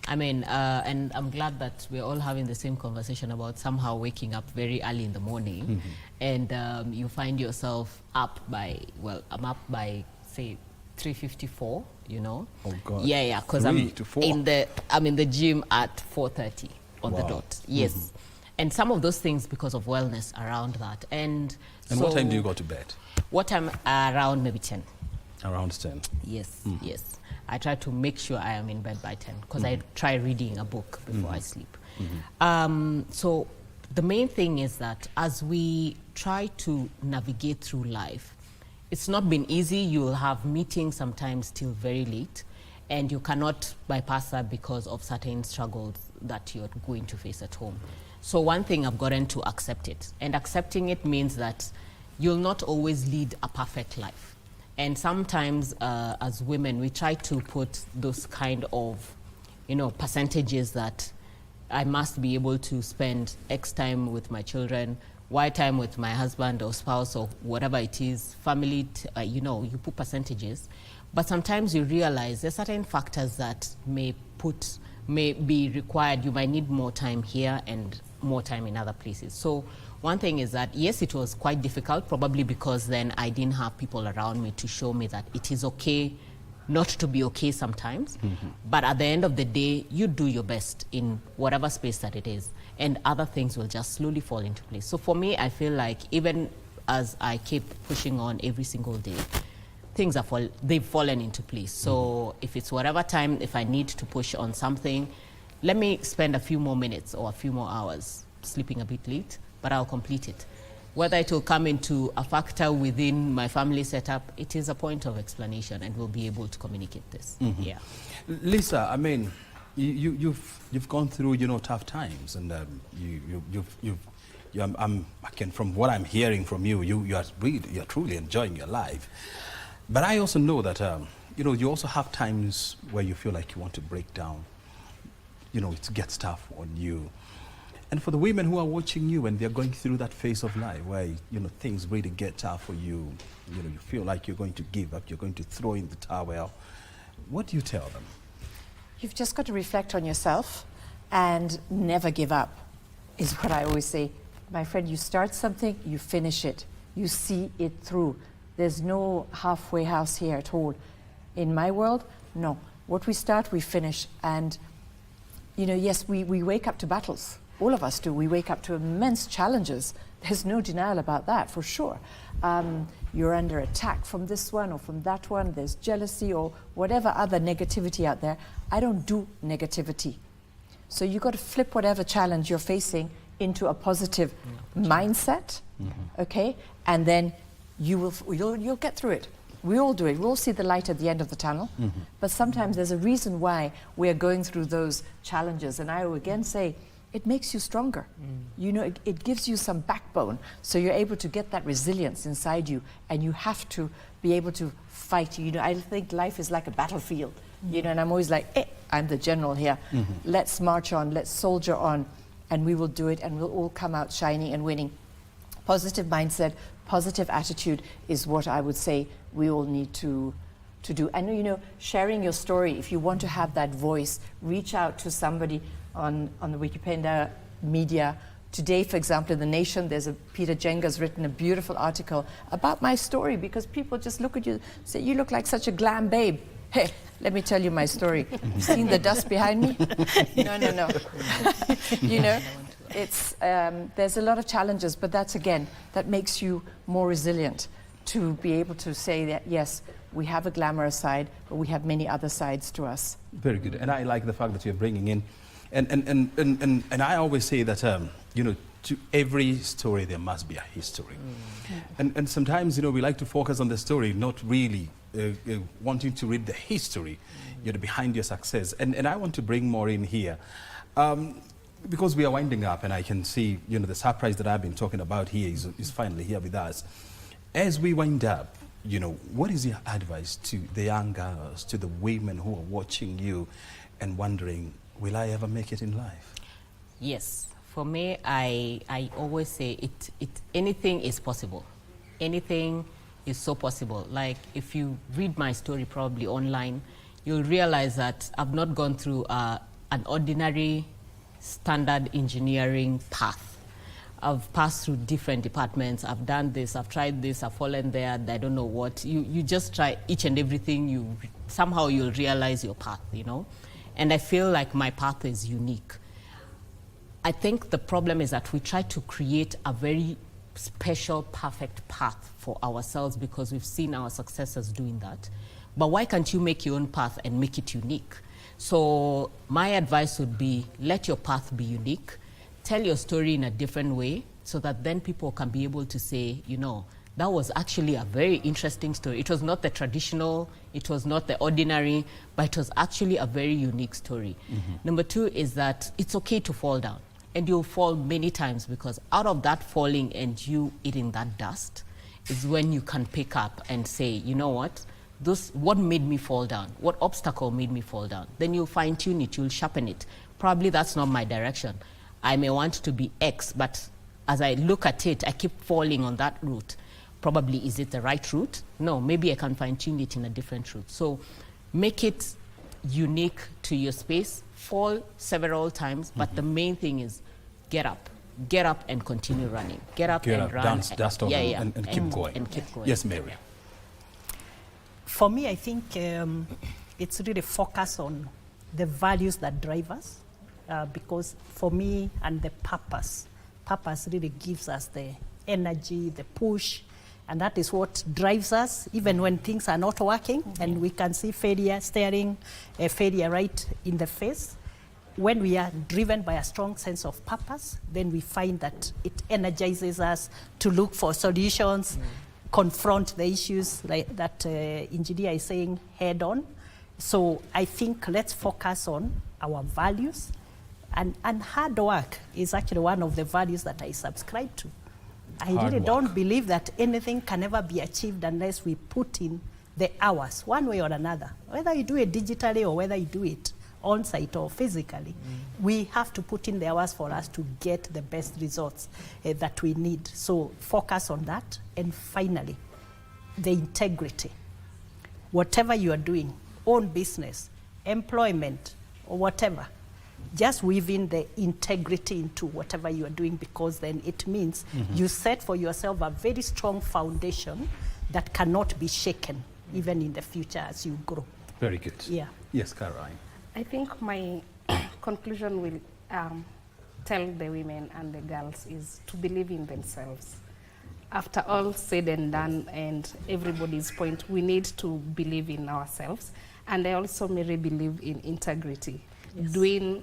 I mean, and I'm glad that we're all having the same conversation about somehow waking up very early in the morning, and you find yourself up by, well, I'm up by, say, 3:54, Oh God. Yeah, because I'm in the gym at 4:30 on the dot. Yes. And some of those things because of wellness around that. And so what time do you go to bed? What time? Around maybe 10. Around 10. Yes, yes. I try to make sure I am in bed by 10 because I try reading a book before I sleep. So the main thing is that as we try to navigate through life, it's not been easy. You'll have meetings sometimes till very late, and you cannot bypass that because of certain struggles that you're going to face at home. So one thing, I've gotten to accept it. And accepting it means that you'll not always lead a perfect life. And sometimes as women, we try to put those kind of, percentages that I must be able to spend X time with my children, Y time with my husband or spouse or whatever it is, family, you put percentages. But sometimes you realize there's certain factors that may be required. You might need more time here and more time in other places. So one thing is that, yes, it was quite difficult, probably because then I didn't have people around me to show me that it is okay not to be okay sometimes. But at the end of the day, you do your best in whatever space that it is, and other things will just slowly fall into place. So for me, I feel like even as I keep pushing on every single day, things they've fallen into place. So if it's whatever time, if I need to push on something, let me spend a few more minutes or a few more hours sleeping a bit late, but I'll complete it. Whether it will come into a factor within my family setup, it is a point of explanation, and we'll be able to communicate this. Yeah. Lisa, I mean, you've gone through tough times, and from what I'm hearing from you, you're truly enjoying your life. But I also know that you also have times where you feel like you want to break down. It gets tough on you. And for the women who are watching you and they're going through that phase of life where things really get tough for you, you feel like you're going to give up, you're going to throw in the towel, what do you tell them? You've just got to reflect on yourself and never give up, is what I always say. My friend, you start something, you finish it. You see it through. There's no halfway house here at all. In my world, no. What we start, we finish. And, yes, we wake up to battles. All of us do. We wake up to immense challenges. There's no denial about that, for sure. You're under attack from this one or from that one. There's jealousy or whatever other negativity out there. I don't do negativity. So you've got to flip whatever challenge you're facing into a positive mindset, okay? And then you'll get through it. We all do it. We all see the light at the end of the tunnel. But sometimes there's a reason why we're going through those challenges. And I will again say, it makes you stronger. It gives you some backbone. So you're able to get that resilience inside you, and you have to be able to fight. I think life is like a battlefield. And I'm always like, I'm the general here. Let's march on, let's soldier on, and we will do it, and we'll all come out shining and winning. Positive mindset, positive attitude is what I would say we all need to do. And sharing your story, if you want to have that voice, reach out to somebody on the Wikipedia media. Today, for example, in The Nation, Peter Jenga's written a beautiful article about my story, because people just look at you and say, you look like such a glam babe. Hey, let me tell you my story. You've seen the dust behind me? No. It's there's a lot of challenges, but that makes you more resilient to be able to say that, yes, we have a glamorous side, but we have many other sides to us. Very good. And I like the fact that you're bringing in, and I always say that, to every story there must be a history. And sometimes, we like to focus on the story, not really wanting to read the history, behind your success. And I want to bring more in here. Because we are winding up, and I can see, the surprise that I've been talking about here is finally here with us. As we wind up, you know, what is your advice to the young girls, to the women who are watching you and wondering, will I ever make it in life? Yes, for me, I always say anything is possible. Anything is so possible. Like if you read my story probably online, you'll realize that I've not gone through an ordinary standard engineering path. I've passed through different departments. I've done this, I've tried this, I've fallen there, I don't know what. You just try each and everything, somehow you'll realize your path, you know? And I feel like my path is unique. I think the problem is that we try to create a very special, perfect path for ourselves because we've seen our successors doing that. But why can't you make your own path and make it unique? So my advice would be, let your path be unique. Tell your story in a different way so that then people can be able to say, you know, that was actually a very interesting story. It was not the traditional, it was not the ordinary, but it was actually a very unique story. Number two is that it's okay to fall down. And you'll fall many times because out of that falling and you eating that dust is when you can pick up and say, you know what? What made me fall down? What obstacle made me fall down? Then you'll fine tune it, you'll sharpen it. Probably that's not my direction. I may want to be X, but as I look at it, I keep falling on that route. Probably, is it the right route? No, maybe I can fine tune it in a different route. So make it unique to your space, fall several times, but the main thing is get up and continue running. Get up and run. Dance, dust off and keep going. And keep going. Yes, Mary. For me, I think it's really focus on the values that drive us. Because for me, and the purpose really gives us the energy, the push, and that is what drives us even when things are not working and we can see failure staring a failure right in the face. When we are driven by a strong sense of purpose, then we find that it energizes us to look for solutions, confront the issues like that engineer is saying head on. So I think let's focus on our values. And hard work is actually one of the values that I subscribe to. I really don't believe that anything can ever be achieved unless we put in the hours, one way or another. Whether you do it digitally or whether you do it on-site or physically, we have to put in the hours for us to get the best results that we need. So focus on that. And finally, the integrity. Whatever you are doing, own business, employment, or whatever, just weave in the integrity into whatever you are doing, because then it means you set for yourself a very strong foundation that cannot be shaken even in the future as you grow. Very good. Yeah. Yes, Caroline. I think my conclusion will tell the women and the girls is to believe in themselves. After all said and done and everybody's point, we need to believe in ourselves. And I also really believe in integrity. Doing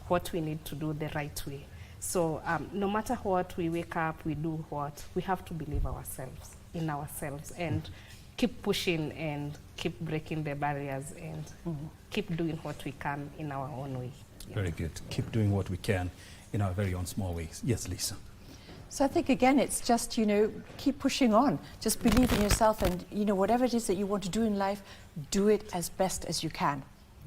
what we need to do the right way. So no matter what, we wake up, we do what, we have to believe in ourselves and keep pushing and keep breaking the barriers and keep doing what we can in our own way. Yeah. Very good. Keep doing what we can in our very own small ways. Yes, Lisa. So I think, again, it's just, you know, keep pushing on. Just believe in yourself and, you know, whatever it is that you want to do in life, do it as best as you can,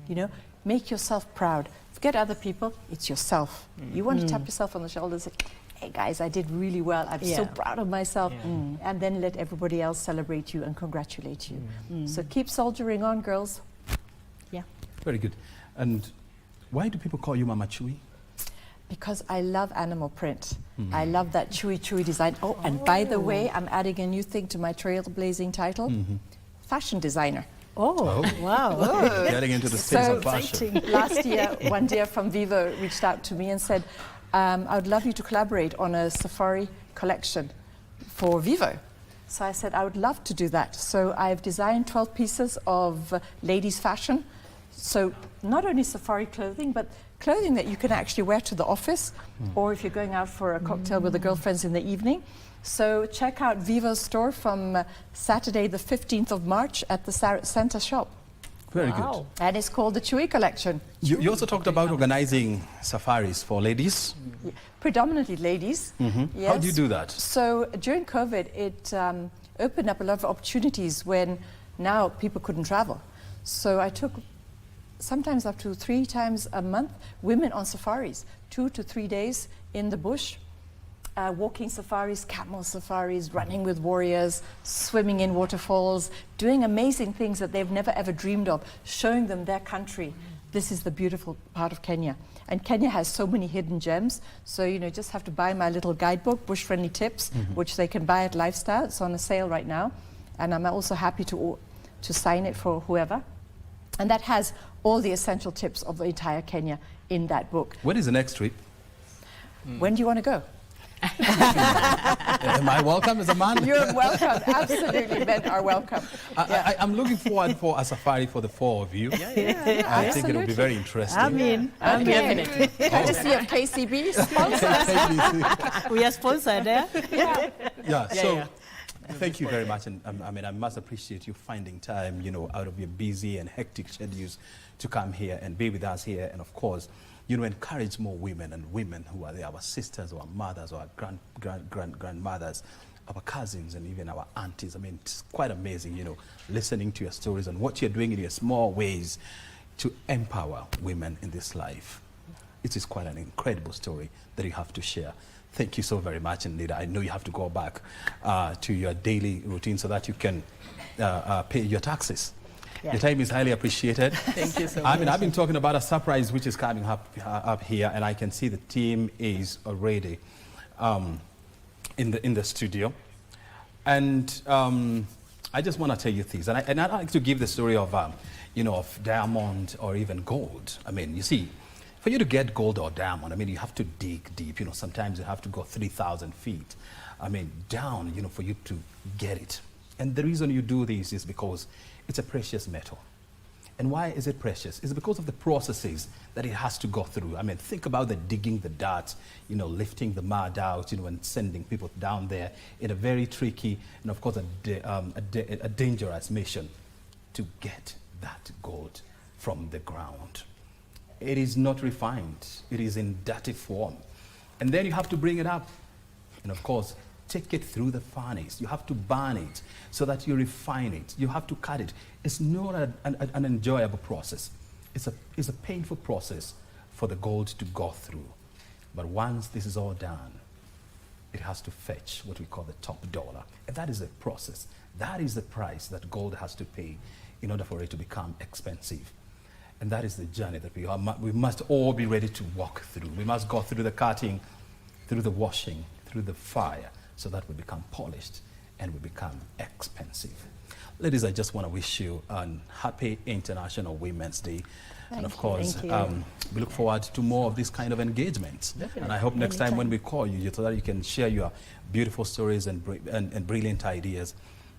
you know. Make yourself proud. Forget other people, it's yourself. You want to tap yourself on the shoulder and say, hey guys, I did really well. I'm so proud of myself. And then let everybody else celebrate you and congratulate you. So keep soldiering on, girls. Yeah. Very good. And why do people call you Mama Chewy? Because I love animal print. I love that chewy design. Oh, and by the way, I'm adding a new thing to my trailblazing title. Fashion designer. Oh, wow. Getting into the space of fashion. Last year, one dear from Vivo reached out to me and said, I would love you to collaborate on a safari collection for Vivo. So I said, I would love to do that. So I've designed 12 pieces of ladies' fashion. So not only safari clothing, but clothing that you can actually wear to the office, or if you're going out for a cocktail with the girlfriends in the evening. So check out Vivo's store from Saturday the 15th of March at the Center shop. Very good. And it's called the Chewy Collection. You also talked about organizing safaris for ladies. Predominantly ladies. Yes. How do you do that? So during COVID, opened up a lot of opportunities when now people couldn't travel. So I took sometimes up to 3 times a month women on safaris, 2 to 3 days in the bush, walking safaris, camel safaris, running with warriors, swimming in waterfalls, doing amazing things that they've never ever dreamed of, showing them their country. This is the beautiful part of Kenya. And Kenya has so many hidden gems. So, you know, just have to buy my little guidebook, Bush Friendly Tips, which they can buy at Lifestyle. It's on a sale right now. And I'm also happy to sign it for whoever. And that has all the essential tips of the entire Kenya in that book. When is the next trip? When do you want to go? Am I welcome as a man? You're welcome. Absolutely, men are welcome. I'm looking forward for a safari for the 4 of you. I think it will be very interesting. I mean, definitely. Courtesy of KCB sponsor. We are sponsored, eh? So thank you very much. And I mean, I must appreciate you finding time, you know, out of your busy and hectic schedules to come here and be with us here. And of course, you know, encourage more women and women who are there, our sisters or our mothers or our grandmothers, our cousins and even our aunties. I mean, it's quite amazing, you know, listening to your stories and what you're doing in your small ways to empower women in this life. It is quite an incredible story that you have to share. Thank you so very much indeed. I know you have to go back to your daily routine so that you can pay your taxes. Your time is highly appreciated. Thank you so much. I mean, I've been talking about a surprise which is coming up here, and I can see the team is already in the studio. And I just want to tell you things. And I'd like to give the story of, you know, of diamond or even gold. I mean, you see, for you to get gold or diamond, I mean, you have to dig deep. You know, sometimes you have to go 3,000 feet, I mean, down, you know, for you to get it. And the reason you do this is because it's a precious metal. And why is it precious? It's because of the processes that it has to go through. I mean, think about the digging the dirt, you know, lifting the mud out, you know, and sending people down there in a very tricky and, of course, a dangerous mission to get that gold from the ground. It is not refined. It is in dirty form. And then you have to bring it up and, of course, take it through the furnace. You have to burn it so that you refine it. You have to cut it. It's not an enjoyable process. It's a painful process for the gold to go through. But once this is all done, it has to fetch what we call the top dollar. And that is the process. That is the price that gold has to pay in order for it to become expensive. And that is the journey that we must all be ready to walk through. We must go through the cutting, through the washing, through the fire, so that we become polished and we become expensive. Ladies, I just want to wish you a happy International Women's Day. And of course, we look forward to more of this kind of engagements. Definitely. And I hope next time when we call you, so that you can share your beautiful stories and brilliant ideas.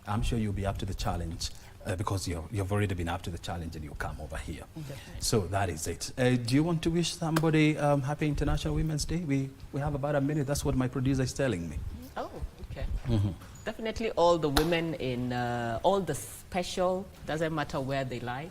I'm sure you'll be up to the challenge because you've already been up to the challenge and you'll come over here. Definitely. So that is it. Do you want to wish somebody happy International Women's Day? We have about a minute. That's what my producer is telling me. Oh, okay. Definitely all the women in all the special, doesn't matter where they lie.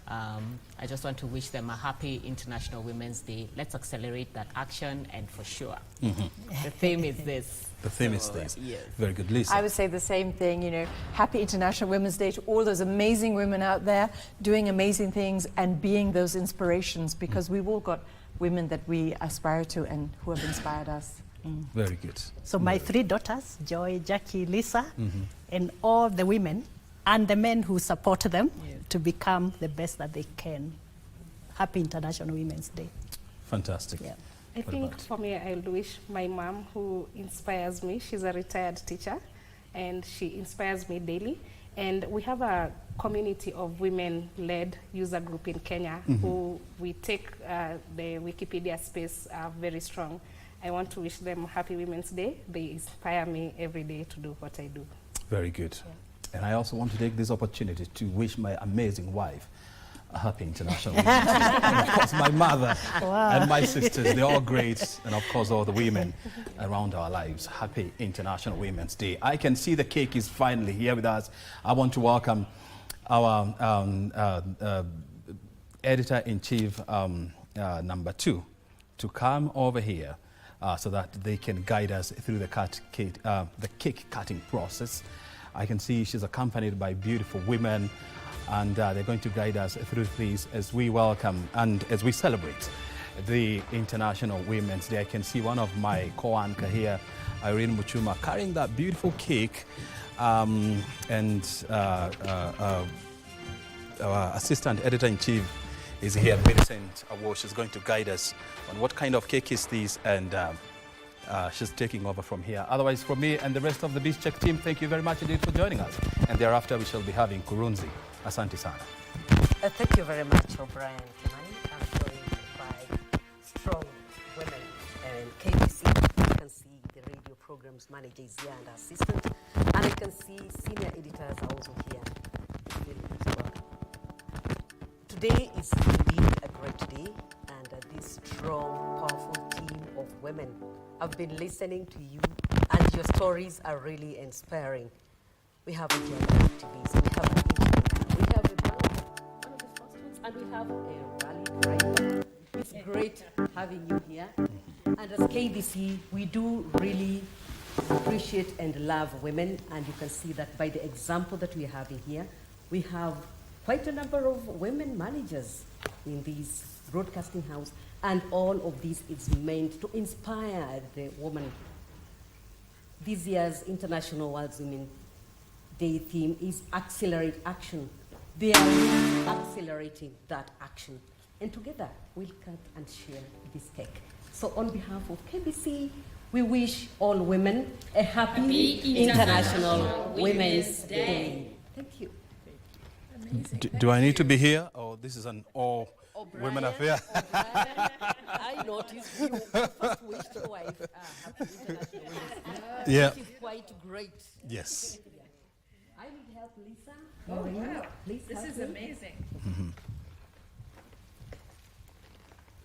I just want to wish them a happy International Women's Day. Let's accelerate that action, and for sure, the theme is this. The theme is this. Yes. Very good, Lisa. I would say the same thing, you know, happy International Women's Day to all those amazing women out there doing amazing things and being those inspirations, because we've all got women that we aspire to and who have inspired us. Very good. So my 3 daughters, Joy, Jackie, Lisa, and all the women and the men who support them to become the best that they can. Happy International Women's Day. Fantastic. Yeah. I think for me, I would wish my mom, who inspires me. She's a retired teacher, and she inspires me daily. And we have a community of women-led user group in Kenya who we take the Wikipedia space very strong. I want to wish them Happy Women's Day. They inspire me every day to do what I do. Very good. And I also want to take this opportunity to wish my amazing wife a happy International Women's Day. And of course, my mother and my sisters, they're all great. And of course, all the women around our lives. Happy International Women's Day. I can see the cake is finally here with us. I want to welcome our editor-in-chief number 2 to come over here so that they can guide us through the cake cutting process. I can see she's accompanied by beautiful women, and they're going to guide us through this as we welcome and as we celebrate the International Women's Day. I can see one of my co-anchor here, Irene Muchuma, carrying that beautiful cake, and our assistant editor-in-chief is here, Millicent Awosh, is going to guide us on what kind of cake is this, and she's taking over from here. Otherwise, from me and the rest of the Beach Check team, thank you very much indeed for joining us. And thereafter, we shall be having Kurunzi. Asante sana. Thank you very much, O'Brien Kimani. I'm joined by strong women and KBC. You can see the radio programs manager is here and assistant, and I can see senior editors are also here. Today is indeed a great day, and this strong, powerful team of women, I've been listening to you, and your stories are really inspiring. We have a gender activist, we have an engineer, we have a one of the first ones, and we have a rally driver. It's great having you here. And as KBC, we do really appreciate and love women, and you can see that by the example that we are having here. We have quite a number of women managers in this broadcasting house, and all of this is meant to inspire the woman. This year's International World Women's Day theme is Accelerate Action. They are really accelerating that action. And together, we'll cut and share this cake. So on behalf of KBC, we wish all women a happy International Women's Day. Thank you. Do I need to be here, or this is an all-women affair? I noticed you first wished your wife happy International Women's Day. Yeah. Which is quite great. Yes. I need help, Lisa. Oh, wow. Please This help is me. amazing.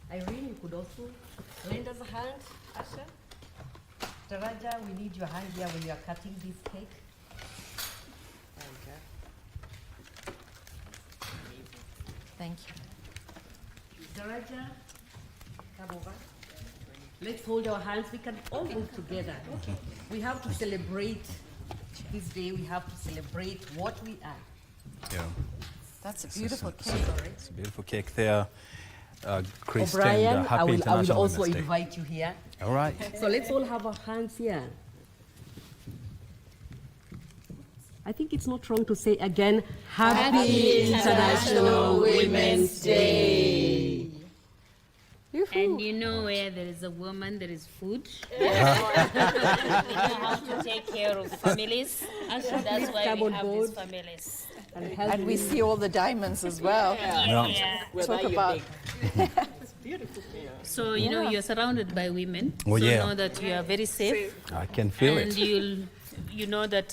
Irene, you could also lend us a hand. Asha. Taraja, we need your hand here when you are cutting this cake. Thank you. Taraja, come over. Let's hold our hands. We can all move together. We have to celebrate this day. We have to celebrate what we are. Yeah. That's a beautiful cake. It's a beautiful cake there. Christian, O'Brien, happy I will International also Women's Day. invite you here. All right. So let's all have our hands here. I think it's not wrong to say again, Happy International Women's Day. And you know, where there is a woman, there is food. You know how to take care of families. That's why we have these families. And we see all the diamonds as well. Yeah. Talk about. It's beautiful. So, you know, you're surrounded by women. Oh, so yeah. know that you are very safe. I can feel and it. You know that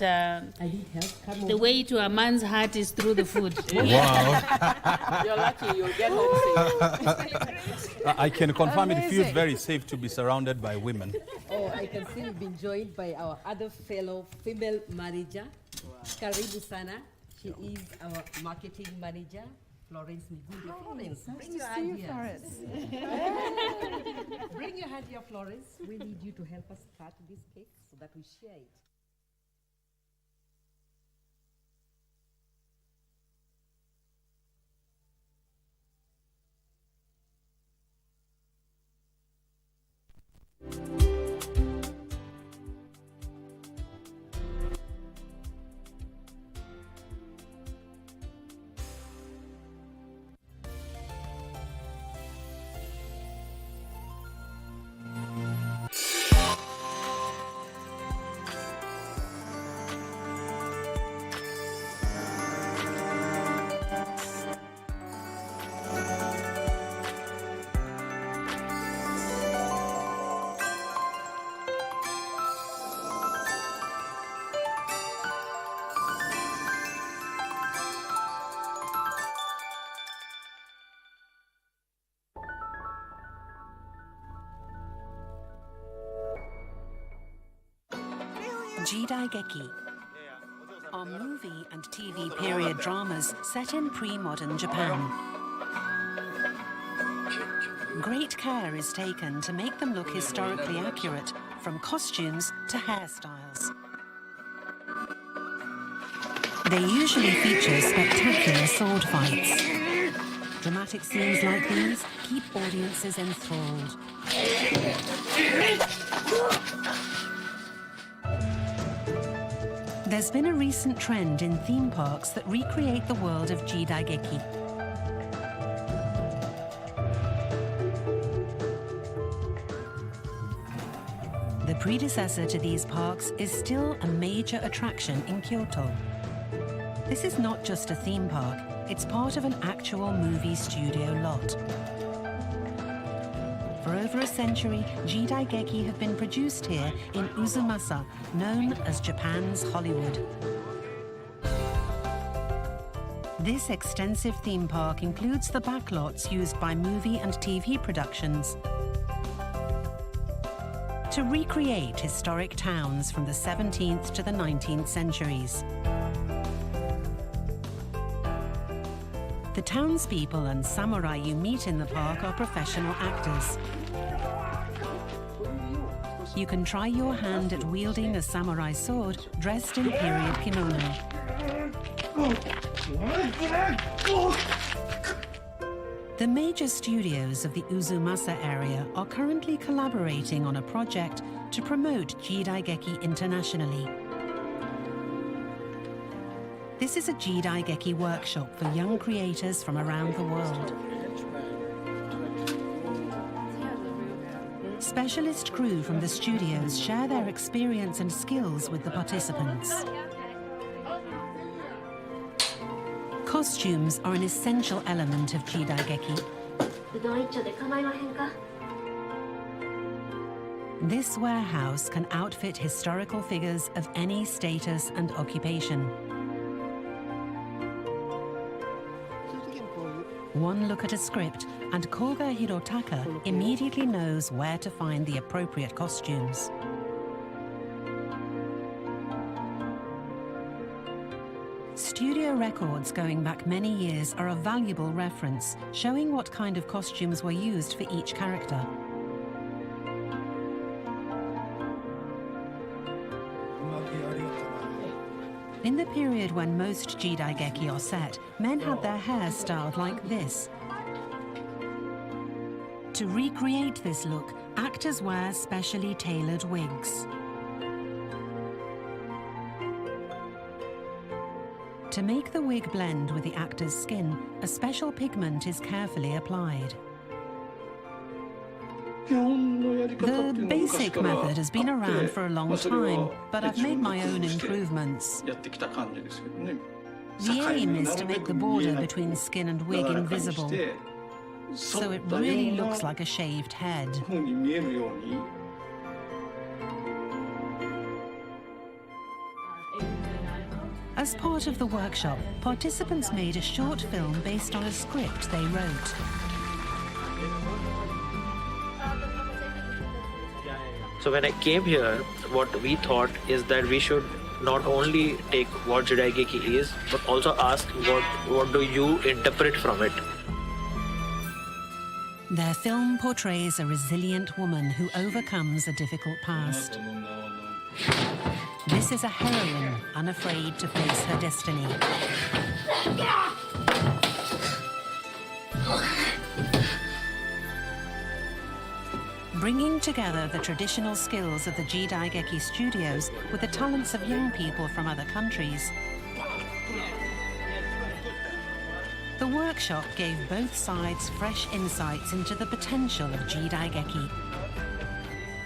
the way to a man's heart is through the food. Wow. You're lucky you'll get home safe. I can confirm it feels very safe to be surrounded by women. Oh, I can see we've been joined by our other fellow female manager, Karibu Sana. She is our marketing manager, Florence Migundi. Florence, bring your hand here. Bring your hand here, Florence. We need you to help us cut this cake so that we share it. Jidaigeki are movie and TV period dramas set in pre-modern Japan. Great care is taken to make them look historically accurate, from costumes to hairstyles. They usually feature spectacular sword fights. Dramatic scenes like these keep audiences enthralled. There's been a recent trend in theme parks that recreate the world of Jidaigeki. The predecessor to these parks is still a major attraction in Kyoto. This is not just a theme park, it's part of an actual movie studio lot. For over a century, Jidaigeki have been produced here in Uzumasa, known as Japan's Hollywood. This extensive theme park includes the backlots used by movie and TV productions to recreate historic towns from the 17th to the 19th centuries. The townspeople and samurai you meet in the park are professional actors. You can try your hand at wielding a samurai sword dressed in period kimono. The major studios of the Uzumasa area are currently collaborating on a project to promote Jidaigeki internationally. This is a Jidaigeki workshop for young creators from around the world. Specialist crew from the studios share their experience and skills with the participants. Costumes are an essential element of Jidaigeki. This warehouse can outfit historical figures of any status and occupation. One look at a script and Koga Hirotaka immediately knows where to find the appropriate costumes. Studio records going back many years are a valuable reference, showing what kind of costumes were used for each character. In the period when most Jidaigeki are set, men had their hair styled like this. To recreate this look, actors wear specially tailored wigs. To make the wig blend with the actor's skin, a special pigment is carefully applied. The basic method has been around for a long time, but I've made my own improvements. The aim is to make the border between skin and wig invisible, so it really looks like a shaved head. As part of the workshop, participants made a short film based on a script they wrote. So when I came here, what we thought is that we should not only take what Jidaigeki is, but also ask what do you interpret from it. Their film portrays a resilient woman who overcomes a difficult past. This is a heroine unafraid to face her destiny. Bringing together the traditional skills of the Jidaigeki studios with the talents of young people from other countries, the workshop gave both sides fresh insights into the potential of Jidaigeki.